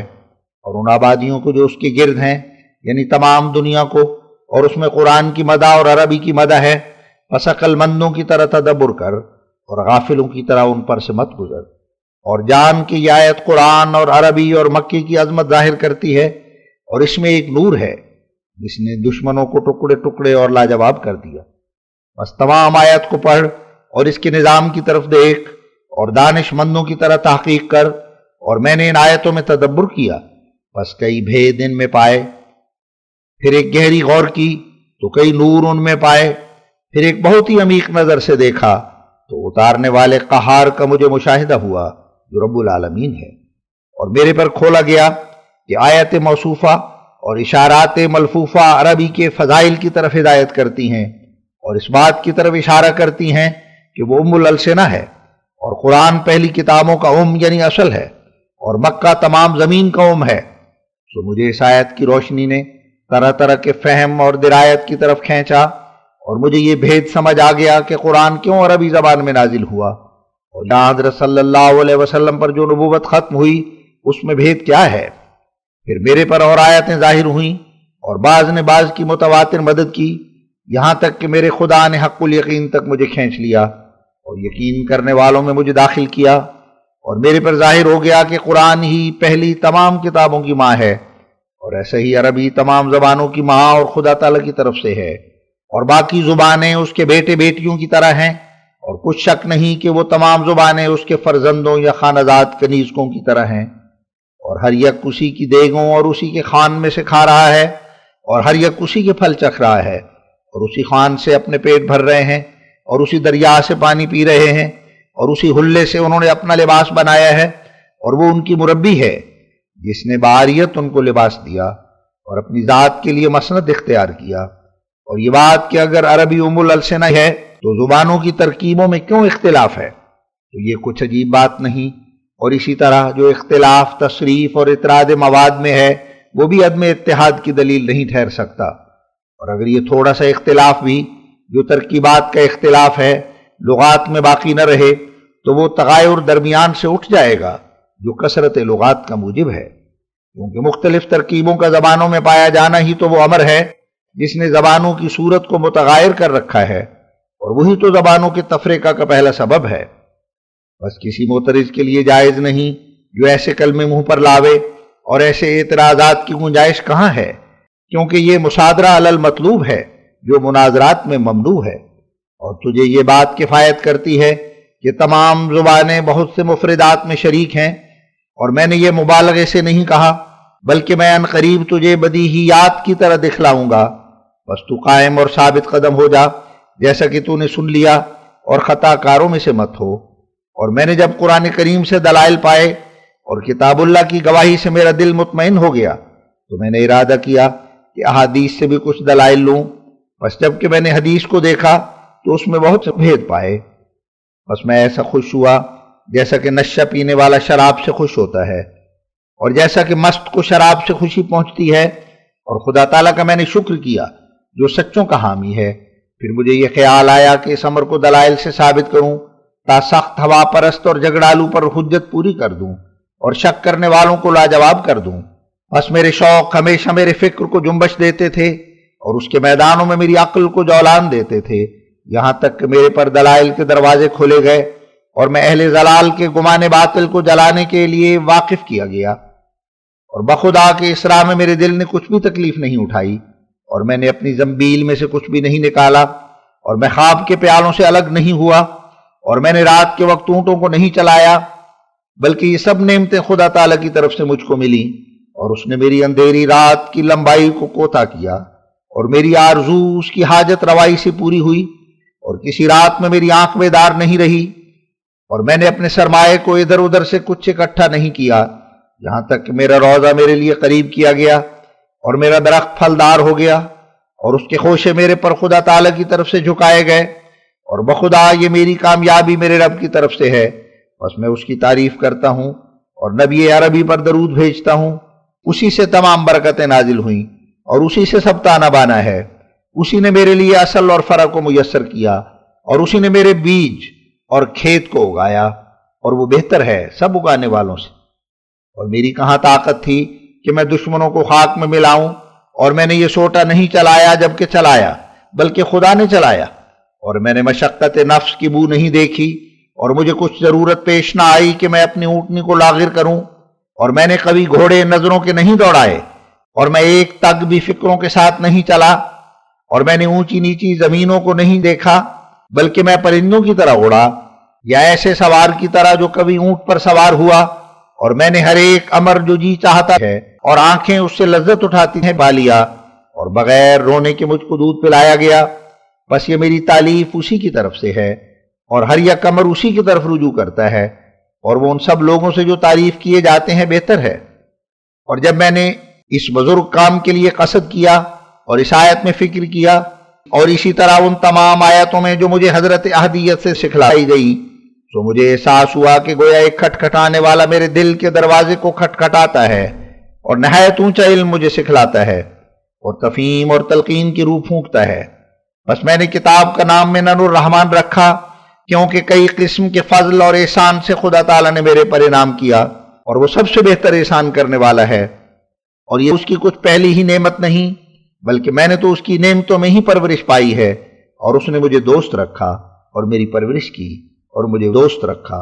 اور ان آبادیوں کو جو اس کے گرد ہیں، یعنی تمام دنیا کو، اور اس میں قرآن کی مدح اور عربی کی مدح ہے۔ پس عقل مندوں کی طرح تدبر کر اور غافلوں کی طرح ان پر سے مت گزر، اور جان کہ یہ آیت قرآن اور عربی اور مکی کی عظمت ظاہر کرتی ہے، اور اس میں ایک نور ہے جس نے دشمنوں کو ٹکڑے ٹکڑے اور لاجواب کر دیا۔ بس تمام آیت کو پڑھ اور اس کے نظام کی طرف دیکھ اور دانش مندوں کی طرح تحقیق کر، اور میں نے ان آیتوں میں تدبر کیا، بس کئی بھید ان میں پائے، پھر ایک گہری غور کی تو کئی نور ان میں پائے، پھر ایک بہت ہی عمیق نظر سے دیکھا تو اتارنے والے قہار کا مجھے مشاہدہ ہوا جو رب العالمین ہے، اور میرے پر کھولا گیا کہ آیت موصوفہ اور اشارات ملفوفہ عربی کے فضائل کی طرف ہدایت کرتی ہیں، اور اس بات کی طرف اشارہ کرتی ہیں کہ وہ ام الالسنہ ہے، اور قرآن پہلی کتابوں کا یعنی اصل ہے، اور مکہ تمام زمین کا ہے۔ تو مجھے اس آیت کی روشنی نے طرح طرح کے فہم اور درایت کی طرف کھینچا، اور مجھے یہ بھید سمجھ آ گیا کہ قرآن کیوں عربی زبان میں نازل ہوا، اور جہاں حضرت صلی اللہ علیہ وسلم پر جو نبوت ختم ہوئی اس میں بھید کیا ہے۔ پھر میرے پر اور آیتیں ظاہر ہوئیں، اور بعض نے بعض کی متواتر مدد کی، یہاں تک کہ میرے خدا نے حق الیقین تک مجھے کھینچ لیا اور یقین کرنے والوں میں مجھے داخل کیا، اور میرے پر ظاہر ہو گیا کہ قرآن ہی پہلی تمام کتابوں کی ماں ہے، اور ایسے ہی عربی تمام زبانوں کی ماں اور خدا تعالیٰ کی طرف سے ہے، اور باقی زبانیں اس کے بیٹے بیٹیوں کی طرح ہیں، اور کچھ شک نہیں کہ وہ تمام زبانیں اس کے فرزندوں یا خانزاد کنیزکوں کی طرح ہیں، اور ہر یک اسی کی دیگوں اور اسی کے خان میں سے کھا رہا ہے، اور ہر یک اسی کے پھل چکھ رہا ہے، اور اسی خان سے اپنے پیٹ بھر رہے ہیں، اور اسی دریا سے پانی پی رہے ہیں، اور اسی حلے سے انہوں نے اپنا لباس بنایا ہے، اور وہ ان کی مربی ہے جس نے باریت ان کو لباس دیا اور اپنی ذات کے لیے مسند اختیار کیا۔ اور یہ بات کہ اگر عربی ام الالسنہ ہے تو زبانوں کی ترکیبوں میں کیوں اختلاف ہے، تو یہ کچھ عجیب بات نہیں، اور اسی طرح جو اختلاف تصریف اور اطراد مواد میں ہے وہ بھی عدم اتحاد کی دلیل نہیں ٹھہر سکتا، اور اگر یہ تھوڑا سا اختلاف بھی جو ترکیبات کا اختلاف ہے لغات میں باقی نہ رہے تو وہ تغایر درمیان سے اٹھ جائے گا جو کثرت لغات کا موجب ہے، کیونکہ مختلف ترکیبوں کا زبانوں میں پایا جانا ہی تو وہ امر ہے جس نے زبانوں کی صورت کو متغیر کر رکھا ہے، اور وہی تو زبانوں کے تفریقہ کا پہلا سبب ہے۔ بس کسی معترض کے لیے جائز نہیں جو ایسے کلمے منہ پر لاوے، اور ایسے اعتراضات کی گنجائش کہاں ہے، کیونکہ یہ مصادرہ علی المطلوب ہے جو مناظرات میں ممنوع ہے، اور تجھے یہ بات کفایت کرتی ہے کہ تمام زبانیں بہت سے مفردات میں شریک ہیں، اور میں نے یہ مبالغے سے نہیں کہا بلکہ میں ان قریب تجھے بدیہیات کی طرح دکھلاؤں گا، بس تو قائم اور ثابت قدم ہو جا جیسا کہ تو نے سن لیا، اور خطا کاروں میں سے مت ہو۔ اور میں نے جب قرآن کریم سے دلائل پائے اور کتاب اللہ کی گواہی سے میرا دل مطمئن ہو گیا تو میں نے ارادہ کیا کہ احادیث سے بھی کچھ دلائل لوں، بس جب کہ میں نے حدیث کو دیکھا تو اس میں بہت سے بھید پائے، بس میں ایسا خوش ہوا جیسا کہ نشہ پینے والا شراب سے خوش ہوتا ہے، اور جیسا کہ مست کو شراب سے خوشی پہنچتی ہے۔ اور خدا تعالیٰ کا میں نے شکر کیا جو سچوں کا حامی ہے۔ پھر مجھے یہ خیال آیا کہ اس امر کو دلائل سے ثابت کروں تا سخت ہوا پرست اور جھگڑالو پر حجت پوری کر دوں اور شک کرنے والوں کو لاجواب کر دوں۔ بس میرے شوق ہمیشہ میرے فکر کو جنبش دیتے تھے اور اس کے میدانوں میں میری عقل کو جولان دیتے تھے، یہاں تک کہ میرے پر دلائل کے دروازے کھولے گئے اور میں اہل ضلال کے گمان باطل کو جلانے کے لیے واقف کیا گیا۔ اور بخدا کے اس راہ میں میرے دل نے کچھ بھی تکلیف نہیں اٹھائی، اور میں نے اپنی زنبیل میں سے کچھ بھی نہیں نکالا، اور میں خواب کے پیالوں سے الگ نہیں ہوا، اور میں نے رات کے وقت اونٹوں کو نہیں چلایا، بلکہ یہ سب نعمتیں خدا تعالیٰ کی طرف سے مجھ کو ملی، اور اس نے میری اندھیری رات کی لمبائی کو کوتا کیا، اور میری آرزو اس کی حاجت روائی سے پوری ہوئی، اور کسی رات میں میری آنکھ بیدار نہیں رہی، اور میں نے اپنے سرمایے کو ادھر ادھر سے کچھ اکٹھا نہیں کیا، یہاں تک کہ میرا روضہ میرے لیے قریب کیا گیا اور میرا درخت پھلدار ہو گیا، اور اس کے خوشے میرے پر خدا تعالیٰ کی طرف سے جھکائے گئے، اور بخدا یہ میری کامیابی میرے رب کی طرف سے ہے، بس میں اس کی تعریف کرتا ہوں اور نبی عربی پر درود بھیجتا ہوں۔ اسی سے تمام برکتیں نازل ہوئیں اور اسی سے سب تانا بانا ہے، اسی نے میرے لیے اصل اور فرع کو میسر کیا، اور اسی نے میرے بیج اور کھیت کو اگایا، اور وہ بہتر ہے سب اگانے والوں سے۔ اور میری کہاں طاقت تھی کہ میں دشمنوں کو خاک میں ملاؤں، اور میں نے یہ سوٹا نہیں چلایا جبکہ چلایا، بلکہ خدا نے چلایا، اور میں نے مشقت نفس کی بو نہیں دیکھی، اور مجھے کچھ ضرورت پیش نہ آئی کہ میں اپنی اونٹنی کو لاغر کروں، اور میں نے کبھی گھوڑے نظروں کے نہیں دوڑائے، اور میں ایک تگ بھی فکروں کے ساتھ نہیں چلا، اور میں نے اونچی نیچی زمینوں کو نہیں دیکھا، بلکہ میں پرندوں کی طرح اڑا، یا ایسے سوار کی طرح جو کبھی اونٹ پر سوار ہوا، اور میں نے ہر ایک امر جو جی چاہتا ہے اور آنکھیں اس سے لذت اٹھاتی ہیں پا لیا، اور بغیر رونے کے مجھ کو دودھ پلایا گیا۔ بس یہ میری تعلیف اسی کی طرف سے ہے، اور ہر یک امر اسی کی طرف رجوع کرتا ہے، اور وہ ان سب لوگوں سے جو تعریف کیے جاتے ہیں بہتر ہے۔ اور جب میں نے اس بزرگ کام کے لیے قصد کیا اور اس آیت میں فکر کیا، اور اسی طرح ان تمام آیتوں میں جو مجھے حضرت احدیت سے سکھلائی گئی، تو مجھے احساس ہوا کہ گویا ایک کھٹکھٹانے والا میرے دل کے دروازے کو کھٹکھٹاتا ہے، اور نہایت اونچا علم مجھے سکھلاتا ہے، اور تفہیم اور تلقین کی روح پھونکتا ہے۔ بس میں نے کتاب کا نام منن الرحمن رکھا، کیونکہ کئی قسم کے فضل اور احسان سے خدا تعالیٰ نے میرے پر انعام کیا، اور وہ سب سے بہتر احسان کرنے والا ہے، اور یہ اس کی کچھ پہلی ہی نعمت نہیں، بلکہ میں نے تو اس کی نعمتوں میں ہی پرورش پائی ہے، اور اس نے مجھے دوست رکھا اور میری پرورش کی اور مجھے دوست رکھا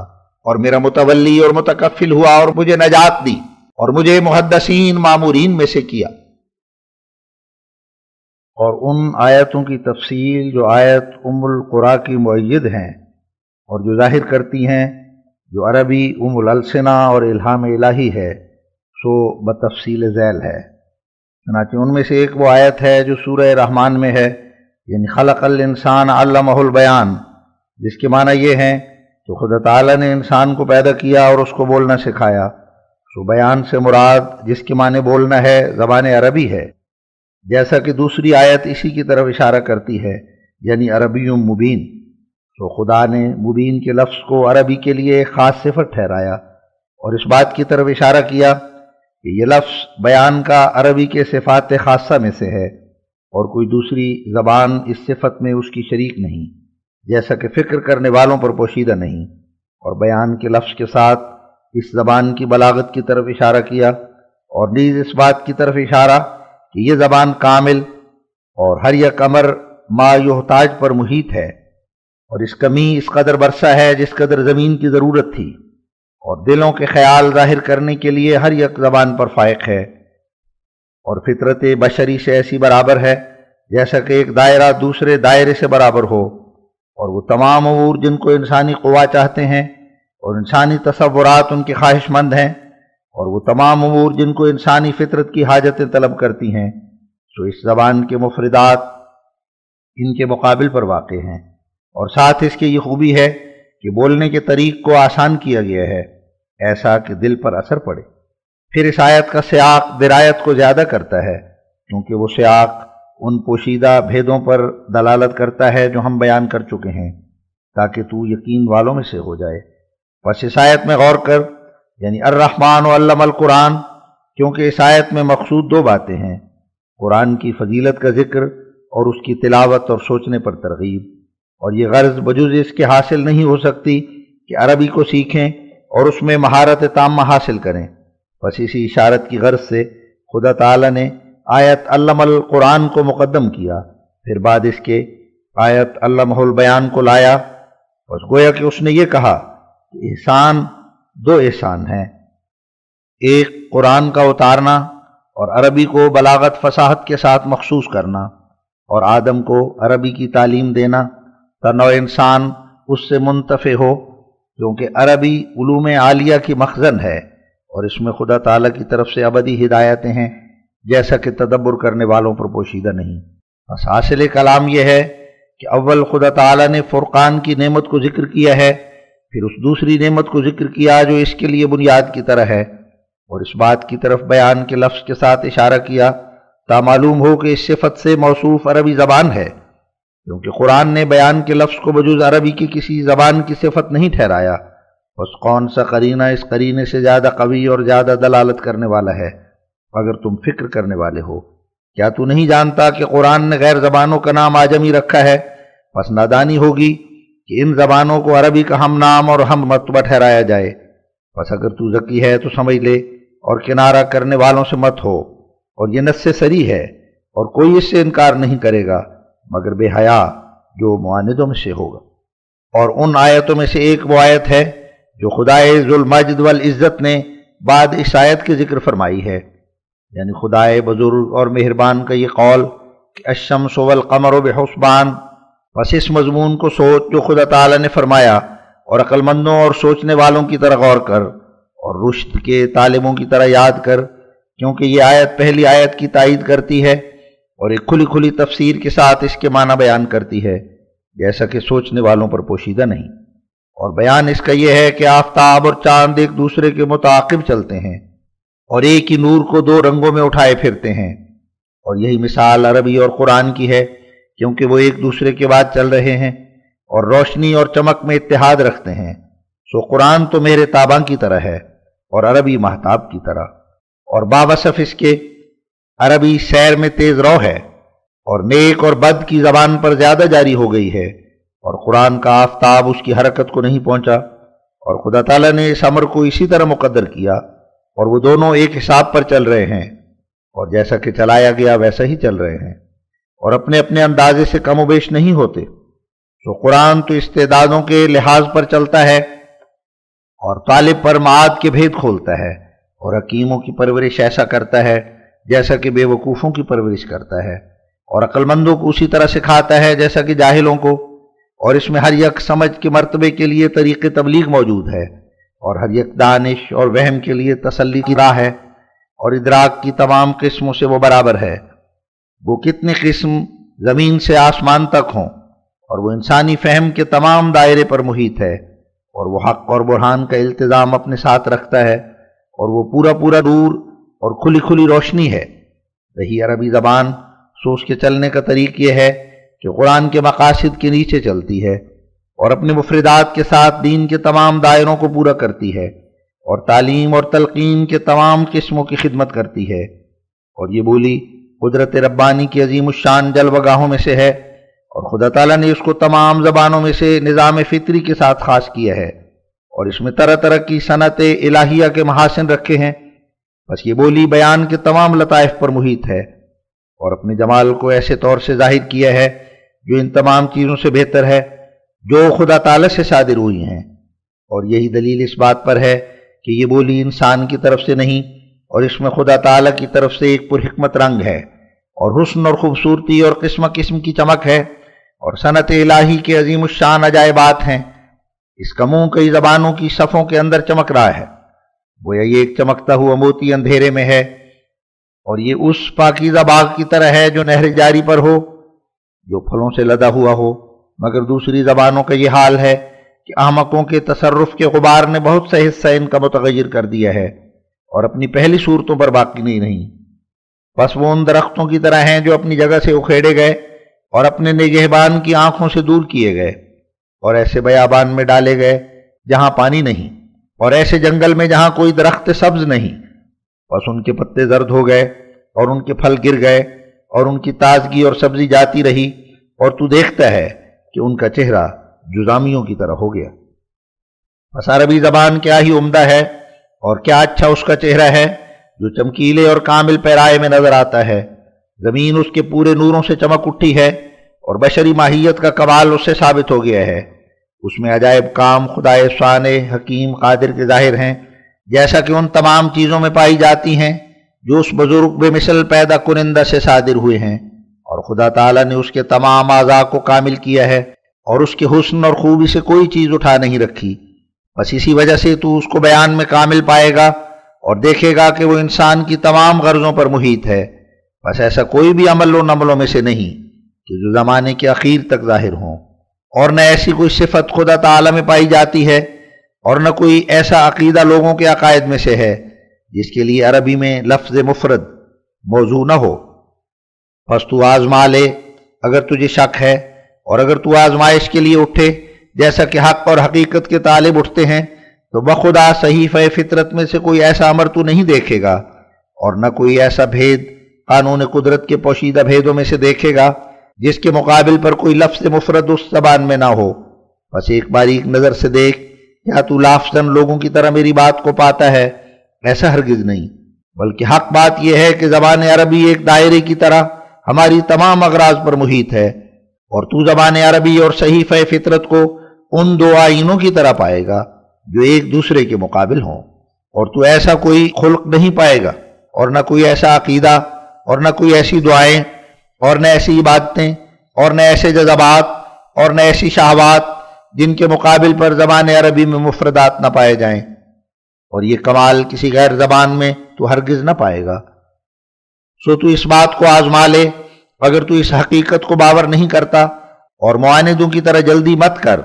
اور میرا متولی اور متکفل ہوا اور مجھے نجات دی اور مجھے محدثین مامورین میں سے کیا۔ اور ان آیتوں کی تفصیل جو آیت ام القرآن کی مؤید ہیں اور جو ظاہر کرتی ہیں جو عربی ام الالسنہ اور الہام الہی ہے، سو بتفصیل ذیل ہے۔ چنانچہ ان میں سے ایک وہ آیت ہے جو سورہ رحمان میں ہے، یعنی خلق الانسان علمہ البیان، جس کے معنی یہ ہیں کہ خدا تعالیٰ نے انسان کو پیدا کیا اور اس کو بولنا سکھایا۔ سو بیان سے مراد جس کے معنی بولنا ہے زبان عربی ہے، جیسا کہ دوسری آیت اسی کی طرف اشارہ کرتی ہے، یعنی عربی مبین۔ سو خدا نے مبین کے لفظ کو عربی کے لیے ایک خاص صفت ٹھہرایا اور اس بات کی طرف اشارہ کیا کہ یہ لفظ بیان کا عربی کے صفات خاصہ میں سے ہے، اور کوئی دوسری زبان اس صفت میں اس کی شریک نہیں، جیسا کہ فکر کرنے والوں پر پوشیدہ نہیں۔ اور بیان کے لفظ کے ساتھ اس زبان کی بلاغت کی طرف اشارہ کیا، اور نیز اس بات کی طرف اشارہ کہ یہ زبان کامل اور ہر یک امر ما یحتاج پر محیط ہے، اور اس کمی اس قدر برسا ہے جس قدر زمین کی ضرورت تھی، اور دلوں کے خیال ظاہر کرنے کے لیے ہر یک زبان پر فائق ہے، اور فطرت بشری سے ایسی برابر ہے جیسا کہ ایک دائرہ دوسرے دائرے سے برابر ہو، اور وہ تمام امور جن کو انسانی قوا چاہتے ہیں اور انسانی تصورات ان کے خواہش مند ہیں، اور وہ تمام امور جن کو انسانی فطرت کی حاجتیں طلب کرتی ہیں تو اس زبان کے مفردات ان کے مقابل پر واقع ہیں، اور ساتھ اس کی یہ خوبی ہے کہ بولنے کے طریق کو آسان کیا گیا ہے ایسا کہ دل پر اثر پڑے۔ پھر اس آیت کا سیاق درایت کو زیادہ کرتا ہے، کیونکہ وہ سیاق ان پوشیدہ بھیدوں پر دلالت کرتا ہے جو ہم بیان کر چکے ہیں، تاکہ تو یقین والوں میں سے ہو جائے۔ بس اس آیت میں غور کر، یعنی الرحمن علم القرآن، کیونکہ اس آیت میں مقصود دو باتیں ہیں: قرآن کی فضیلت کا ذکر اور اس کی تلاوت اور سوچنے پر ترغیب، اور یہ غرض بجز اس کے حاصل نہیں ہو سکتی کہ عربی کو سیکھیں اور اس میں مہارت تامہ حاصل کریں۔ بس اسی اشارت کی غرض سے خدا تعالی نے آیت علم القرآن کو مقدم کیا، پھر بعد اس کے آیت علمہ البیان کو لایا۔ بس گویا کہ اس نے یہ کہا کہ احسان دو احسان ہیں، ایک قرآن کا اتارنا اور عربی کو بلاغت فصاحت کے ساتھ مخصوص کرنا، اور آدم کو عربی کی تعلیم دینا تا نوع انسان اس سے منتفع ہو، کیونکہ عربی علوم عالیہ کی مخزن ہے اور اس میں خدا تعالیٰ کی طرف سے ابدی ہدایتیں ہیں، جیسا کہ تدبر کرنے والوں پر پوشیدہ نہیں۔ بس حاصل کلام یہ ہے کہ اول خدا تعالیٰ نے فرقان کی نعمت کو ذکر کیا ہے، پھر اس دوسری نعمت کو ذکر کیا جو اس کے لیے بنیاد کی طرح ہے، اور اس بات کی طرف بیان کے لفظ کے ساتھ اشارہ کیا تا معلوم ہو کہ اس صفت سے موصوف عربی زبان ہے، کیونکہ قرآن نے بیان کے لفظ کو بجز عربی کی کسی زبان کی صفت نہیں ٹھہرایا۔ بس کون سا قرینہ اس قرینے سے زیادہ قوی اور زیادہ دلالت کرنے والا ہے؟ اگر تم فکر کرنے والے ہو، کیا تو نہیں جانتا کہ قرآن نے غیر زبانوں کا نام اعجمی رکھا ہے؟ بس نادانی ہوگی کہ ان زبانوں کو عربی کا ہم نام اور ہم مرتبہ ٹھہرایا جائے۔ بس اگر تو ذکی ہے تو سمجھ لے اور کنارہ کرنے والوں سے مت ہو، اور یہ نص سری ہے اور کوئی اس سے انکار نہیں کرے گا مگر بے حیا جو معاندوں میں سے ہوگا۔ اور ان آیتوں میں سے ایک وہ آیت ہے جو خدائے ذوالمجد والعزت نے بعد اس آیت کے ذکر فرمائی ہے، یعنی خدائے بزرگ اور مہربان کا یہ قول کہ الشمس والقمر بحسبان۔ بس اس مضمون کو سوچ جو خدا تعالی نے فرمایا، اور عقل مندوں اور سوچنے والوں کی طرح غور کر، اور رشد کے طالبوں کی طرح یاد کر، کیونکہ یہ آیت پہلی آیت کی تائید کرتی ہے اور ایک کھلی کھلی تفسیر کے ساتھ اس کے معنی بیان کرتی ہے، جیسا کہ سوچنے والوں پر پوشیدہ نہیں۔ اور بیان اس کا یہ ہے کہ آفتاب اور چاند ایک دوسرے کے متعاقب چلتے ہیں اور ایک ہی نور کو دو رنگوں میں اٹھائے پھرتے ہیں، اور یہی مثال عربی اور قرآن کی ہے، کیونکہ وہ ایک دوسرے کے بعد چل رہے ہیں اور روشنی اور چمک میں اتحاد رکھتے ہیں۔ سو قرآن تو میرے تاباں کی طرح ہے اور عربی مہتاب کی طرح، اور باوصف اس کے عربی سیر میں تیز رو ہے اور نیک اور بد کی زبان پر زیادہ جاری ہو گئی ہے، اور قرآن کا آفتاب اس کی حرکت کو نہیں پہنچا، اور خدا تعالیٰ نے اس امر کو اسی طرح مقدر کیا، اور وہ دونوں ایک حساب پر چل رہے ہیں، اور جیسا کہ چلایا گیا ویسا ہی چل رہے ہیں، اور اپنے اپنے اندازے سے کم و بیش نہیں ہوتے۔ تو قرآن تو استعدادوں کے لحاظ پر چلتا ہے اور طالب پر معاد کے بھید کھولتا ہے، اور حکیموں کی پرورش ایسا کرتا ہے جیسا کہ بے وقوفوں کی پرورش کرتا ہے، اور عقل مندوں کو اسی طرح سکھاتا ہے جیسا کہ جاہلوں کو، اور اس میں ہر یک سمجھ کے مرتبے کے لیے طریق تبلیغ موجود ہے، اور ہر یک دانش اور وہم کے لیے تسلی کی راہ ہے، اور ادراک کی تمام قسموں سے وہ برابر ہے۔ وہ کتنے قسم زمین سے آسمان تک ہوں، اور وہ انسانی فہم کے تمام دائرے پر محیط ہے، اور وہ حق اور برہان کا التزام اپنے ساتھ رکھتا ہے، اور وہ پورا پورا نور اور کھلی کھلی روشنی ہے۔ رہی عربی زبان، سو اس کے چلنے کا طریق یہ ہے کہ قرآن کے مقاصد کے نیچے چلتی ہے اور اپنے مفردات کے ساتھ دین کے تمام دائروں کو پورا کرتی ہے، اور تعلیم اور تلقین کے تمام قسموں کی خدمت کرتی ہے، اور یہ بولی قدرت ربانی کی عظیم الشان جلوہ گاہوں میں سے ہے، اور خدا تعالیٰ نے اس کو تمام زبانوں میں سے نظام فطری کے ساتھ خاص کیا ہے، اور اس میں طرح طرح کی صنعت الہیہ کے محاسن رکھے ہیں۔ بس یہ بولی بیان کے تمام لطائف پر محیط ہے، اور اپنے جمال کو ایسے طور سے ظاہر کیا ہے جو ان تمام چیزوں سے بہتر ہے جو خدا تعالیٰ سے صادر ہوئی ہیں، اور یہی دلیل اس بات پر ہے کہ یہ بولی انسان کی طرف سے نہیں، اور اس میں خدا تعالیٰ کی طرف سے ایک پرحکمت رنگ ہے، اور حسن اور خوبصورتی اور قسم قسم کی چمک ہے، اور صنعت الہی کے عظیم الشان عجائبات ہیں۔ اس کا منہ کئی زبانوں کی صفوں کے اندر چمک رہا ہے، گویا یہ ایک چمکتا ہوا موتی اندھیرے میں ہے، اور یہ اس پاکیزہ باغ کی طرح ہے جو نہر جاری پر ہو، جو پھلوں سے لدا ہوا ہو۔ مگر دوسری زبانوں کا یہ حال ہے کہ احمقوں کے تصرف کے غبار نے بہت سا حصہ ان کا متغیر کر دیا ہے اور اپنی پہلی صورتوں پر باقی نہیں رہیں۔ بس وہ ان درختوں کی طرح ہیں جو اپنی جگہ سے اکھیڑے گئے اور اپنے نگہبان کی آنکھوں سے دور کیے گئے، اور ایسے بیابان میں ڈالے گئے جہاں پانی نہیں، اور ایسے جنگل میں جہاں کوئی درخت سبز نہیں۔ بس ان کے پتے زرد ہو گئے اور ان کے پھل گر گئے اور ان کی تازگی اور سبزی جاتی رہی، اور تو دیکھتا ہے کہ ان کا چہرہ جزامیوں کی طرح ہو گیا۔ بس عربی زبان کیا ہی عمدہ ہے اور کیا اچھا اس کا چہرہ ہے جو چمکیلے اور کامل پیرائے میں نظر آتا ہے۔ زمین اس کے پورے نوروں سے چمک اٹھی ہے اور بشری ماہیت کا کمال اس سے ثابت ہو گیا ہے۔ اس میں عجائب کام خدائے صانع حکیم قادر کے ظاہر ہیں، جیسا کہ ان تمام چیزوں میں پائی جاتی ہیں جو اس بزرگ بے مثل پیدا کنندہ سے صادر ہوئے ہیں، اور خدا تعالیٰ نے اس کے تمام اعضاء کو کامل کیا ہے اور اس کے حسن اور خوبی سے کوئی چیز اٹھا نہیں رکھی۔ بس اسی وجہ سے تو اس کو بیان میں کامل پائے گا اور دیکھے گا کہ وہ انسان کی تمام غرضوں پر محیط ہے۔ بس ایسا کوئی بھی عمل و نملوں میں سے نہیں کہ جو زمانے کے اخیر تک ظاہر ہوں، اور نہ ایسی کوئی صفت خدا تعالیٰ میں پائی جاتی ہے، اور نہ کوئی ایسا عقیدہ لوگوں کے عقائد میں سے ہے جس کے لیے عربی میں لفظ مفرد موضوع نہ ہو۔ بس تو آزما لے اگر تجھے شک ہے، اور اگر تو آزمائش کے لیے اٹھے جیسا کہ حق اور حقیقت کے طالب اٹھتے ہیں، تو بخدا صحیفہ فطرت میں سے کوئی ایسا امر تو نہیں دیکھے گا، اور نہ کوئی ایسا بھید قانون قدرت کے پوشیدہ بھیدوں میں سے دیکھے گا جس کے مقابل پر کوئی لفظ مفرد اس زبان میں نہ ہو۔ بس ایک باریک نظر سے دیکھ، کیا تو لافظاً لوگوں کی طرح میری بات کو پاتا ہے؟ ایسا ہرگز نہیں، بلکہ حق بات یہ ہے کہ زبان عربی ایک دائرے کی طرح ہماری تمام اغراض پر محیط ہے، اور تو زبان عربی اور صحیفہ فطرت کو ان دو آئینوں کی طرح پائے گا جو ایک دوسرے کے مقابل ہوں، اور تو ایسا کوئی خلق نہیں پائے گا، اور نہ کوئی ایسا عقیدہ، اور نہ کوئی ایسی دعائیں، اور نہ ایسی عبادتیں، اور نہ ایسے جذبات، اور نہ ایسی شہوات جن کے مقابل پر زبان عربی میں مفردات نہ پائے جائیں، اور یہ کمال کسی غیر زبان میں تو ہرگز نہ پائے گا۔ سو تو اس بات کو آزما لے اگر تو اس حقیقت کو باور نہیں کرتا، اور معاندوں کی طرح جلدی مت کر،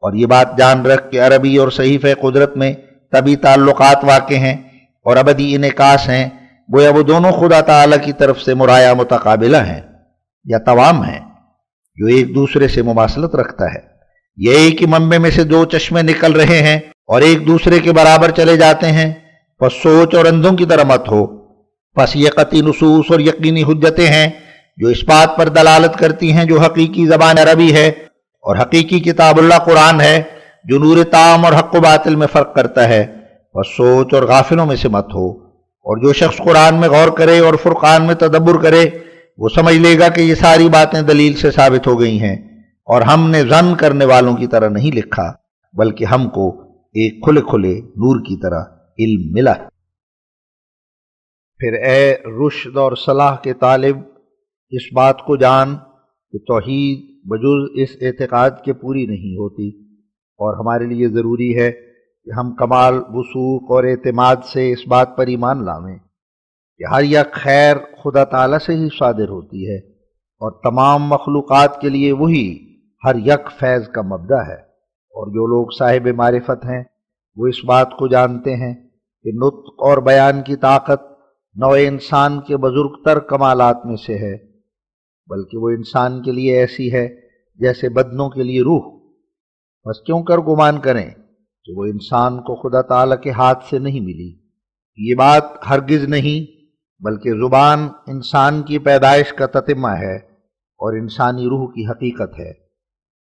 اور یہ بات جان رکھ کہ عربی اور صحیفہ قدرت میں طبی تعلقات واقع ہیں اور ابدی انعکاس ہیں، گویا وہ دونوں خدا تعالیٰ کی طرف سے مرایا متقابلہ ہیں یا توام ہیں جو ایک دوسرے سے مماثلت رکھتا ہے۔ یہ ایک ہی منبع میں سے دو چشمے نکل رہے ہیں اور ایک دوسرے کے برابر چلے جاتے ہیں، پس سوچ اور اندھوں کی طرح مت ہو۔ پس یہ قطعی نصوص اور یقینی حجتیں ہیں جو اس بات پر دلالت کرتی ہیں جو حقیقی زبان عربی ہے اور حقیقی کتاب اللہ قرآن ہے جو نور تام اور حق و باطل میں فرق کرتا ہے۔ پس سوچ اور غافلوں میں سے مت ہو، اور جو شخص قرآن میں غور کرے اور فرقان میں تدبر کرے وہ سمجھ لے گا کہ یہ ساری باتیں دلیل سے ثابت ہو گئی ہیں، اور ہم نے ظن کرنے والوں کی طرح نہیں لکھا، بلکہ ہم کو ایک کھلے کھلے نور کی طرح علم ملا۔ پھر اے رشد اور صلاح کے طالب، اس بات کو جان کہ توحید بجز اس اعتقاد کے پوری نہیں ہوتی، اور ہمارے لیے ضروری ہے کہ ہم کمال وثوق اور اعتماد سے اس بات پر ایمان لاویں کہ ہر یک خیر خدا تعالیٰ سے ہی صادر ہوتی ہے، اور تمام مخلوقات کے لیے وہی ہر یک فیض کا مبدأ ہے۔ اور جو لوگ صاحب معرفت ہیں وہ اس بات کو جانتے ہیں کہ نطق اور بیان کی طاقت نوع انسان کے بزرگ تر کمالات میں سے ہے، بلکہ وہ انسان کے لیے ایسی ہے جیسے بدنوں کے لیے روح۔ بس کیوں کر گمان کریں کہ وہ انسان کو خدا تعالیٰ کے ہاتھ سے نہیں ملی؟ یہ بات ہرگز نہیں، بلکہ زبان انسان کی پیدائش کا تتمہ ہے اور انسانی روح کی حقیقت ہے،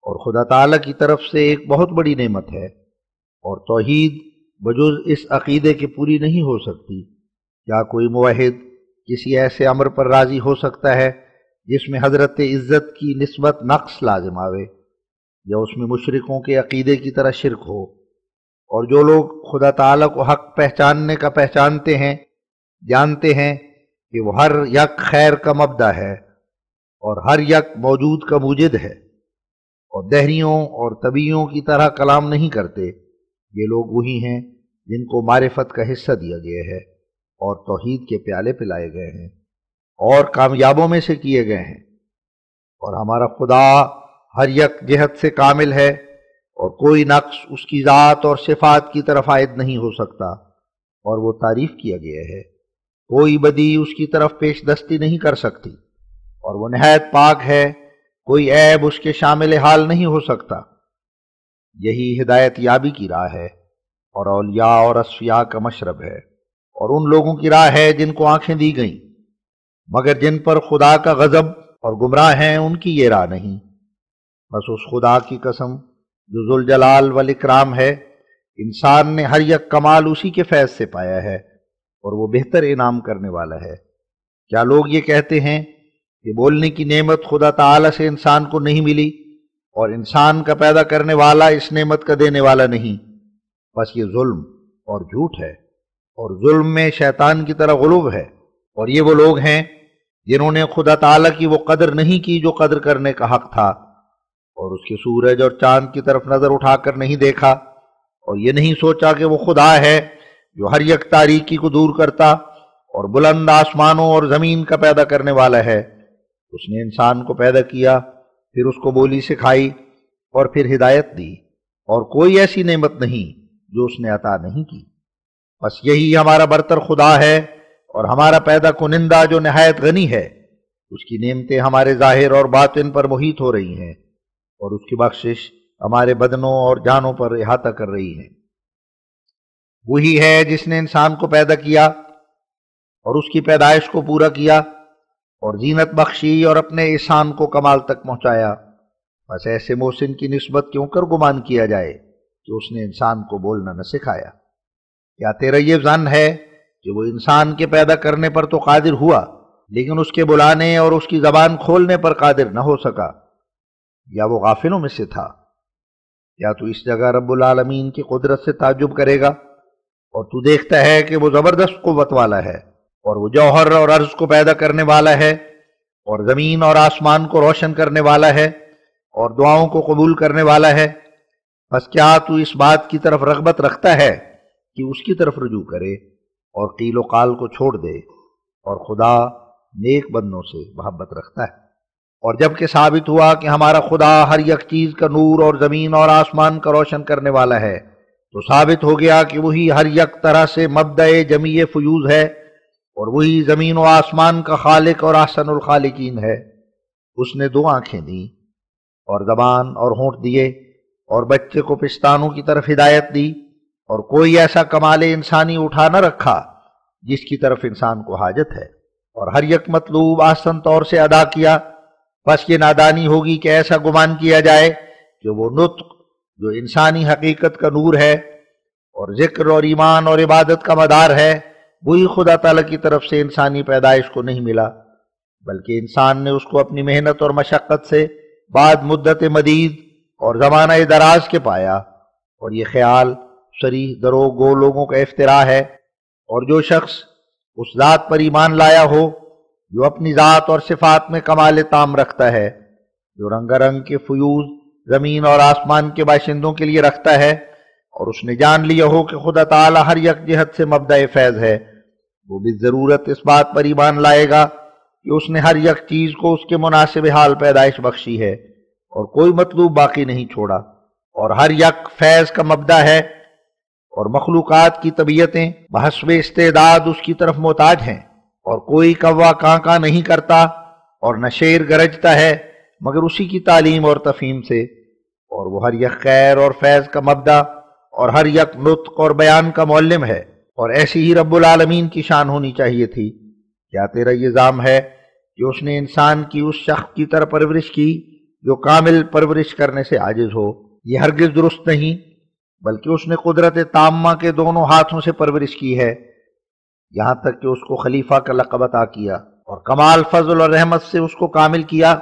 اور خدا تعالیٰ کی طرف سے ایک بہت بڑی نعمت ہے، اور توحید بجز اس عقیدے کے پوری نہیں ہو سکتی۔ کیا کوئی موحد کسی ایسے امر پر راضی ہو سکتا ہے جس میں حضرت عزت کی نسبت نقص لازم آوے، یا اس میں مشرکوں کے عقیدے کی طرح شرک ہو؟ اور جو لوگ خدا تعالیٰ کو حق پہچاننے کا پہچانتے ہیں جانتے ہیں کہ وہ ہر یک خیر کا مبدأ ہے اور ہر یک موجود کا موجد ہے، اور دہریوں اور طبیعیوں کی طرح کلام نہیں کرتے۔ یہ لوگ وہی ہیں جن کو معرفت کا حصہ دیا گیا ہے اور توحید کے پیالے پلائے گئے ہیں اور کامیابوں میں سے کیے گئے ہیں، اور ہمارا خدا ہر یک جہت سے کامل ہے اور کوئی نقص اس کی ذات اور صفات کی طرف عائد نہیں ہو سکتا، اور وہ تعریف کیا گیا ہے، کوئی بدی اس کی طرف پیش دستی نہیں کر سکتی، اور وہ نہایت پاک ہے، کوئی عیب اس کے شامل حال نہیں ہو سکتا۔ یہی ہدایت یابی کی راہ ہے اور اولیاء اور اصفیاء کا مشرب ہے، اور ان لوگوں کی راہ ہے جن کو آنکھیں دی گئیں، مگر جن پر خدا کا غضب اور گمراہ ہیں ان کی یہ راہ نہیں۔ بس اس خدا کی قسم جو ذوالجلال والاکرام ہے، انسان نے ہر یک کمال اسی کے فیض سے پایا ہے، اور وہ بہتر انعام کرنے والا ہے۔ کیا لوگ یہ کہتے ہیں کہ بولنے کی نعمت خدا تعالی سے انسان کو نہیں ملی اور انسان کا پیدا کرنے والا اس نعمت کا دینے والا نہیں؟ بس یہ ظلم اور جھوٹ ہے، اور ظلم میں شیطان کی طرح غلو ہے، اور یہ وہ لوگ ہیں جنہوں نے خدا تعالی کی وہ قدر نہیں کی جو قدر کرنے کا حق تھا، اور اس کے سورج اور چاند کی طرف نظر اٹھا کر نہیں دیکھا، اور یہ نہیں سوچا کہ وہ خدا ہے جو ہر یک تاریکی کو دور کرتا اور بلند آسمانوں اور زمین کا پیدا کرنے والا ہے۔ اس نے انسان کو پیدا کیا، پھر اس کو بولی سکھائی اور پھر ہدایت دی، اور کوئی ایسی نعمت نہیں جو اس نے عطا نہیں کی۔ بس یہی ہمارا برتر خدا ہے اور ہمارا پیدا کنندہ جو نہایت غنی ہے، اس کی نعمتیں ہمارے ظاہر اور باطن پر محیط ہو رہی ہیں، اور اس کی بخشش ہمارے بدنوں اور جانوں پر احاطہ کر رہی ہے۔ وہی ہے جس نے انسان کو پیدا کیا اور اس کی پیدائش کو پورا کیا اور زینت بخشی اور اپنے احسان کو کمال تک پہنچایا۔ بس ایسے محسن کی نسبت کیوں کر گمان کیا جائے کہ اس نے انسان کو بولنا نہ سکھایا؟ کیا تیرا یہ ظن ہے کہ وہ انسان کے پیدا کرنے پر تو قادر ہوا، لیکن اس کے بلانے اور اس کی زبان کھولنے پر قادر نہ ہو سکا؟ یا وہ غافلوں میں سے تھا؟ کیا تو اس جگہ رب العالمین کی قدرت سے تعجب کرے گا، اور تو دیکھتا ہے کہ وہ زبردست قوت والا ہے، اور وہ جوہر اور عرض کو پیدا کرنے والا ہے، اور زمین اور آسمان کو روشن کرنے والا ہے، اور دعاؤں کو قبول کرنے والا ہے۔ بس کیا تو اس بات کی طرف رغبت رکھتا ہے کہ اس کی طرف رجوع کرے اور قیل و قال کو چھوڑ دے؟ اور خدا نیک بندوں سے محبت رکھتا ہے۔ اور جب کہ ثابت ہوا کہ ہمارا خدا ہر یک چیز کا نور اور زمین اور آسمان کا روشن کرنے والا ہے، تو ثابت ہو گیا کہ وہی ہر یک طرح سے مبدأ جمیع فیوز ہے، اور وہی زمین و آسمان کا خالق اور احسن الخالقین ہے۔ اس نے دو آنکھیں دیں اور زبان اور ہونٹ دیے، اور بچے کو پستانوں کی طرف ہدایت دی، اور کوئی ایسا کمال انسانی اٹھا نہ رکھا جس کی طرف انسان کو حاجت ہے، اور ہر یک مطلوب احسن طور سے ادا کیا۔ بس یہ نادانی ہوگی کہ ایسا گمان کیا جائے کہ وہ نطق جو انسانی حقیقت کا نور ہے اور ذکر اور ایمان اور عبادت کا مدار ہے، وہی خدا تعالیٰ کی طرف سے انسانی پیدائش کو نہیں ملا، بلکہ انسان نے اس کو اپنی محنت اور مشقت سے بعد مدت مدید اور زمانہ دراز کے پایا۔ اور یہ خیال صریح درو گو لوگوں کا افتراء ہے، اور جو شخص اس ذات پر ایمان لایا ہو جو اپنی ذات اور صفات میں کمال تام رکھتا ہے، جو رنگ رنگ کے فیوز زمین اور آسمان کے باشندوں کے لیے رکھتا ہے، اور اس نے جان لیا ہو کہ خدا تعالی ہر یک جہت سے مبدأ فیض ہے، وہ بھی ضرورت اس بات پر ایمان لائے گا کہ اس نے ہر یک چیز کو اس کے مناسب حال پیدائش بخشی ہے، اور کوئی مطلوب باقی نہیں چھوڑا، اور ہر یک فیض کا مبدأ ہے، اور مخلوقات کی طبیعتیں بحسب استعداد اس کی طرف محتاج ہیں، اور کوئی کوا کاں نہیں کرتا اور نہ شیر گرجتا ہے مگر اسی کی تعلیم اور تفہیم سے، اور وہ ہر یک خیر اور فیض کا مبدأ اور ہر یک نطق اور بیان کا معلم ہے، اور ایسی ہی رب العالمین کی شان ہونی چاہیے تھی۔ کیا تیرا یہ ظام ہے کہ اس نے انسان کی اس شخص کی طرح پرورش کی جو کامل پرورش کرنے سے عاجز ہو؟ یہ ہرگز درست نہیں، بلکہ اس نے قدرت تامہ کے دونوں ہاتھوں سے پرورش کی ہے، یہاں تک کہ اس کو خلیفہ کا لقب عطا کیا، اور کمال فضل اور رحمت سے اس کو کامل کیا،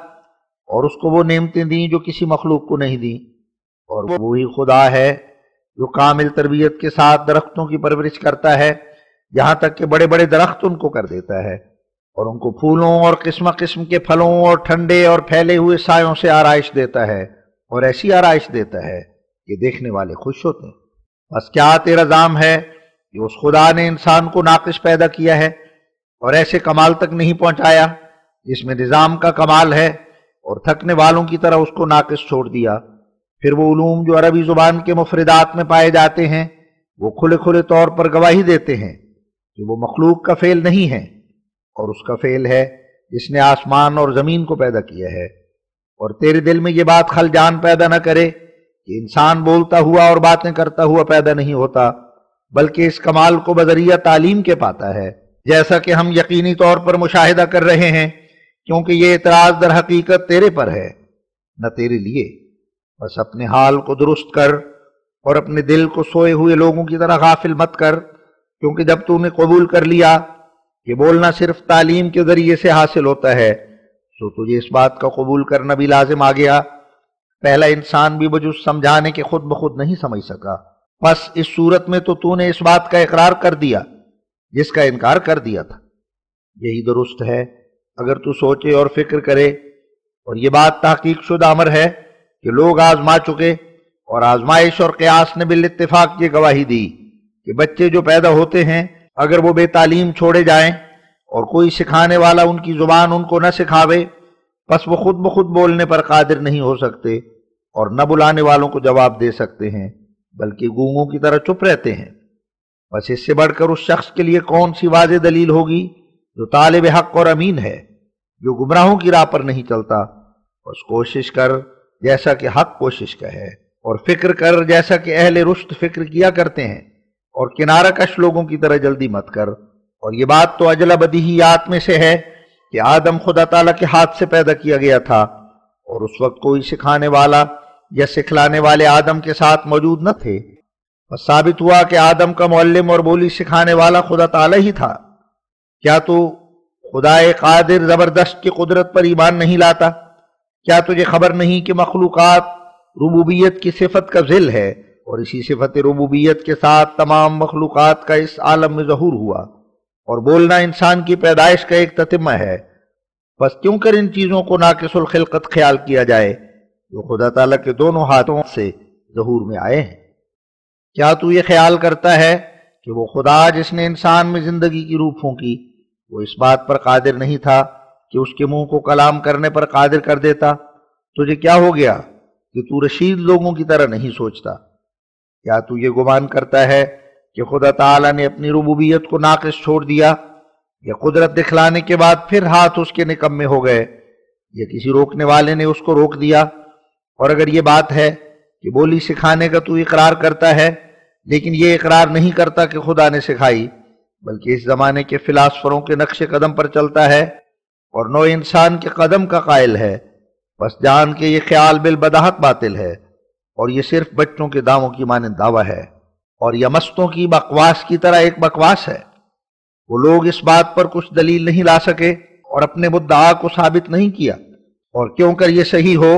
اور اس کو وہ نعمتیں دیں جو کسی مخلوق کو نہیں دیں۔ اور وہی خدا ہے جو کامل تربیت کے ساتھ درختوں کی پرورش کرتا ہے، یہاں تک کہ بڑے بڑے درخت ان کو کر دیتا ہے، اور ان کو پھولوں اور قسم قسم کے پھلوں اور ٹھنڈے اور پھیلے ہوئے سایوں سے آرائش دیتا ہے، اور ایسی آرائش دیتا ہے کہ دیکھنے والے خوش ہوتے ہیں۔ بس کیا تیرا زعم ہے کہ اس خدا نے انسان کو ناقص پیدا کیا ہے اور ایسے کمال تک نہیں پہنچایا جس میں نظام کا کمال ہے، اور تھکنے والوں کی طرح اس کو ناقص چھوڑ دیا؟ پھر وہ علوم جو عربی زبان کے مفردات میں پائے جاتے ہیں وہ کھلے کھلے طور پر گواہی دیتے ہیں کہ وہ مخلوق کا فعل نہیں ہے، اور اس کا فعل ہے جس نے آسمان اور زمین کو پیدا کیا ہے۔ اور تیرے دل میں یہ بات خل جان پیدا نہ کرے کہ انسان بولتا ہوا اور باتیں کرتا ہوا پیدا نہیں ہوتا، بلکہ اس کمال کو بذریعہ تعلیم کے پاتا ہے، جیسا کہ ہم یقینی طور پر مشاہدہ کر رہے ہیں، کیونکہ یہ اعتراض در حقیقت تیرے پر ہے نہ تیرے لیے۔ بس اپنے حال کو درست کر اور اپنے دل کو سوئے ہوئے لوگوں کی طرح غافل مت کر، کیونکہ جب تو نے قبول کر لیا کہ بولنا صرف تعلیم کے ذریعے سے حاصل ہوتا ہے، تو تجھے اس بات کا قبول کرنا بھی لازم آ گیا۔ پہلا انسان بھی بجز سمجھانے کے خود بخود نہیں سمجھ سکا، بس اس صورت میں تو نے اس بات کا اقرار کر دیا جس کا انکار کر دیا تھا۔ یہی درست ہے اگر تو سوچے اور فکر کرے، اور یہ بات تحقیق شدہ امر ہے کہ لوگ آزما چکے، اور آزمائش اور قیاس نے بالاتفاق یہ گواہی دی کہ بچے جو پیدا ہوتے ہیں اگر وہ بے تعلیم چھوڑے جائیں اور کوئی سکھانے والا ان کی زبان ان کو نہ سکھاوے، پس وہ خود بخود بولنے پر قادر نہیں ہو سکتے اور نہ بلانے والوں کو جواب دے سکتے ہیں، بلکہ گونگوں کی طرح چپ رہتے ہیں۔ بس اس سے بڑھ کر اس شخص کے لیے کون سی واضح دلیل ہوگی جو طالب حق اور امین ہے، جو گمراہوں کی راہ پر نہیں چلتا۔ بس کوشش کر جیسا کہ حق کوشش کا ہے، اور فکر کر جیسا کہ اہل رشد فکر کیا کرتے ہیں، اور کنارہ کش لوگوں کی طرح جلدی مت کر۔ اور یہ بات تو اجلا بدیہیات میں سے ہے کہ آدم خدا تعالیٰ کے ہاتھ سے پیدا کیا گیا تھا، اور اس وقت کوئی سکھانے والا یا سکھلانے والے آدم کے ساتھ موجود نہ تھے۔ بس ثابت ہوا کہ آدم کا معلم اور بولی سکھانے والا خدا تعالیٰ ہی تھا۔ کیا تو خدائے قادر زبردست کی قدرت پر ایمان نہیں لاتا؟ کیا تجھے خبر نہیں کہ مخلوقات ربوبیت کی صفت کا ذل ہے، اور اسی صفت ربوبیت کے ساتھ تمام مخلوقات کا اس عالم میں ظہور ہوا، اور بولنا انسان کی پیدائش کا ایک تتمہ ہے؟ بس کیوں کر ان چیزوں کو ناقص الخلقت خیال کیا جائے جو خدا تعالیٰ کے دونوں ہاتھوں سے ظہور میں آئے ہیں؟ کیا تو یہ خیال کرتا ہے کہ وہ خدا جس نے انسان میں زندگی کی روح پھونکی، وہ اس بات پر قادر نہیں تھا کہ اس کے منہ کو کلام کرنے پر قادر کر دیتا؟ تجھے کیا ہو گیا کہ تو رشید لوگوں کی طرح نہیں سوچتا؟ کیا تو یہ گمان کرتا ہے کہ خدا تعالیٰ نے اپنی ربوبیت کو ناقص چھوڑ دیا، یا قدرت دکھلانے کے بعد پھر ہاتھ اس کے نکمے ہو گئے، یا کسی روکنے والے نے اس کو روک دیا؟ اور اگر یہ بات ہے کہ بولی سکھانے کا تو اقرار کرتا ہے، لیکن یہ اقرار نہیں کرتا کہ خدا نے سکھائی، بلکہ اس زمانے کے فلاسفروں کے نقش قدم پر چلتا ہے اور نو انسان کے قدم کا قائل ہے، بس جان کے یہ خیال بالبداہت باطل ہے، اور یہ صرف بچوں کے داموں کی مانند دعویٰ ہے، اور یہ مستوں کی بکواس کی طرح ایک بکواس ہے۔ وہ لوگ اس بات پر کچھ دلیل نہیں لا سکے اور اپنے مدعا کو ثابت نہیں کیا، اور کیوں کر یہ صحیح ہو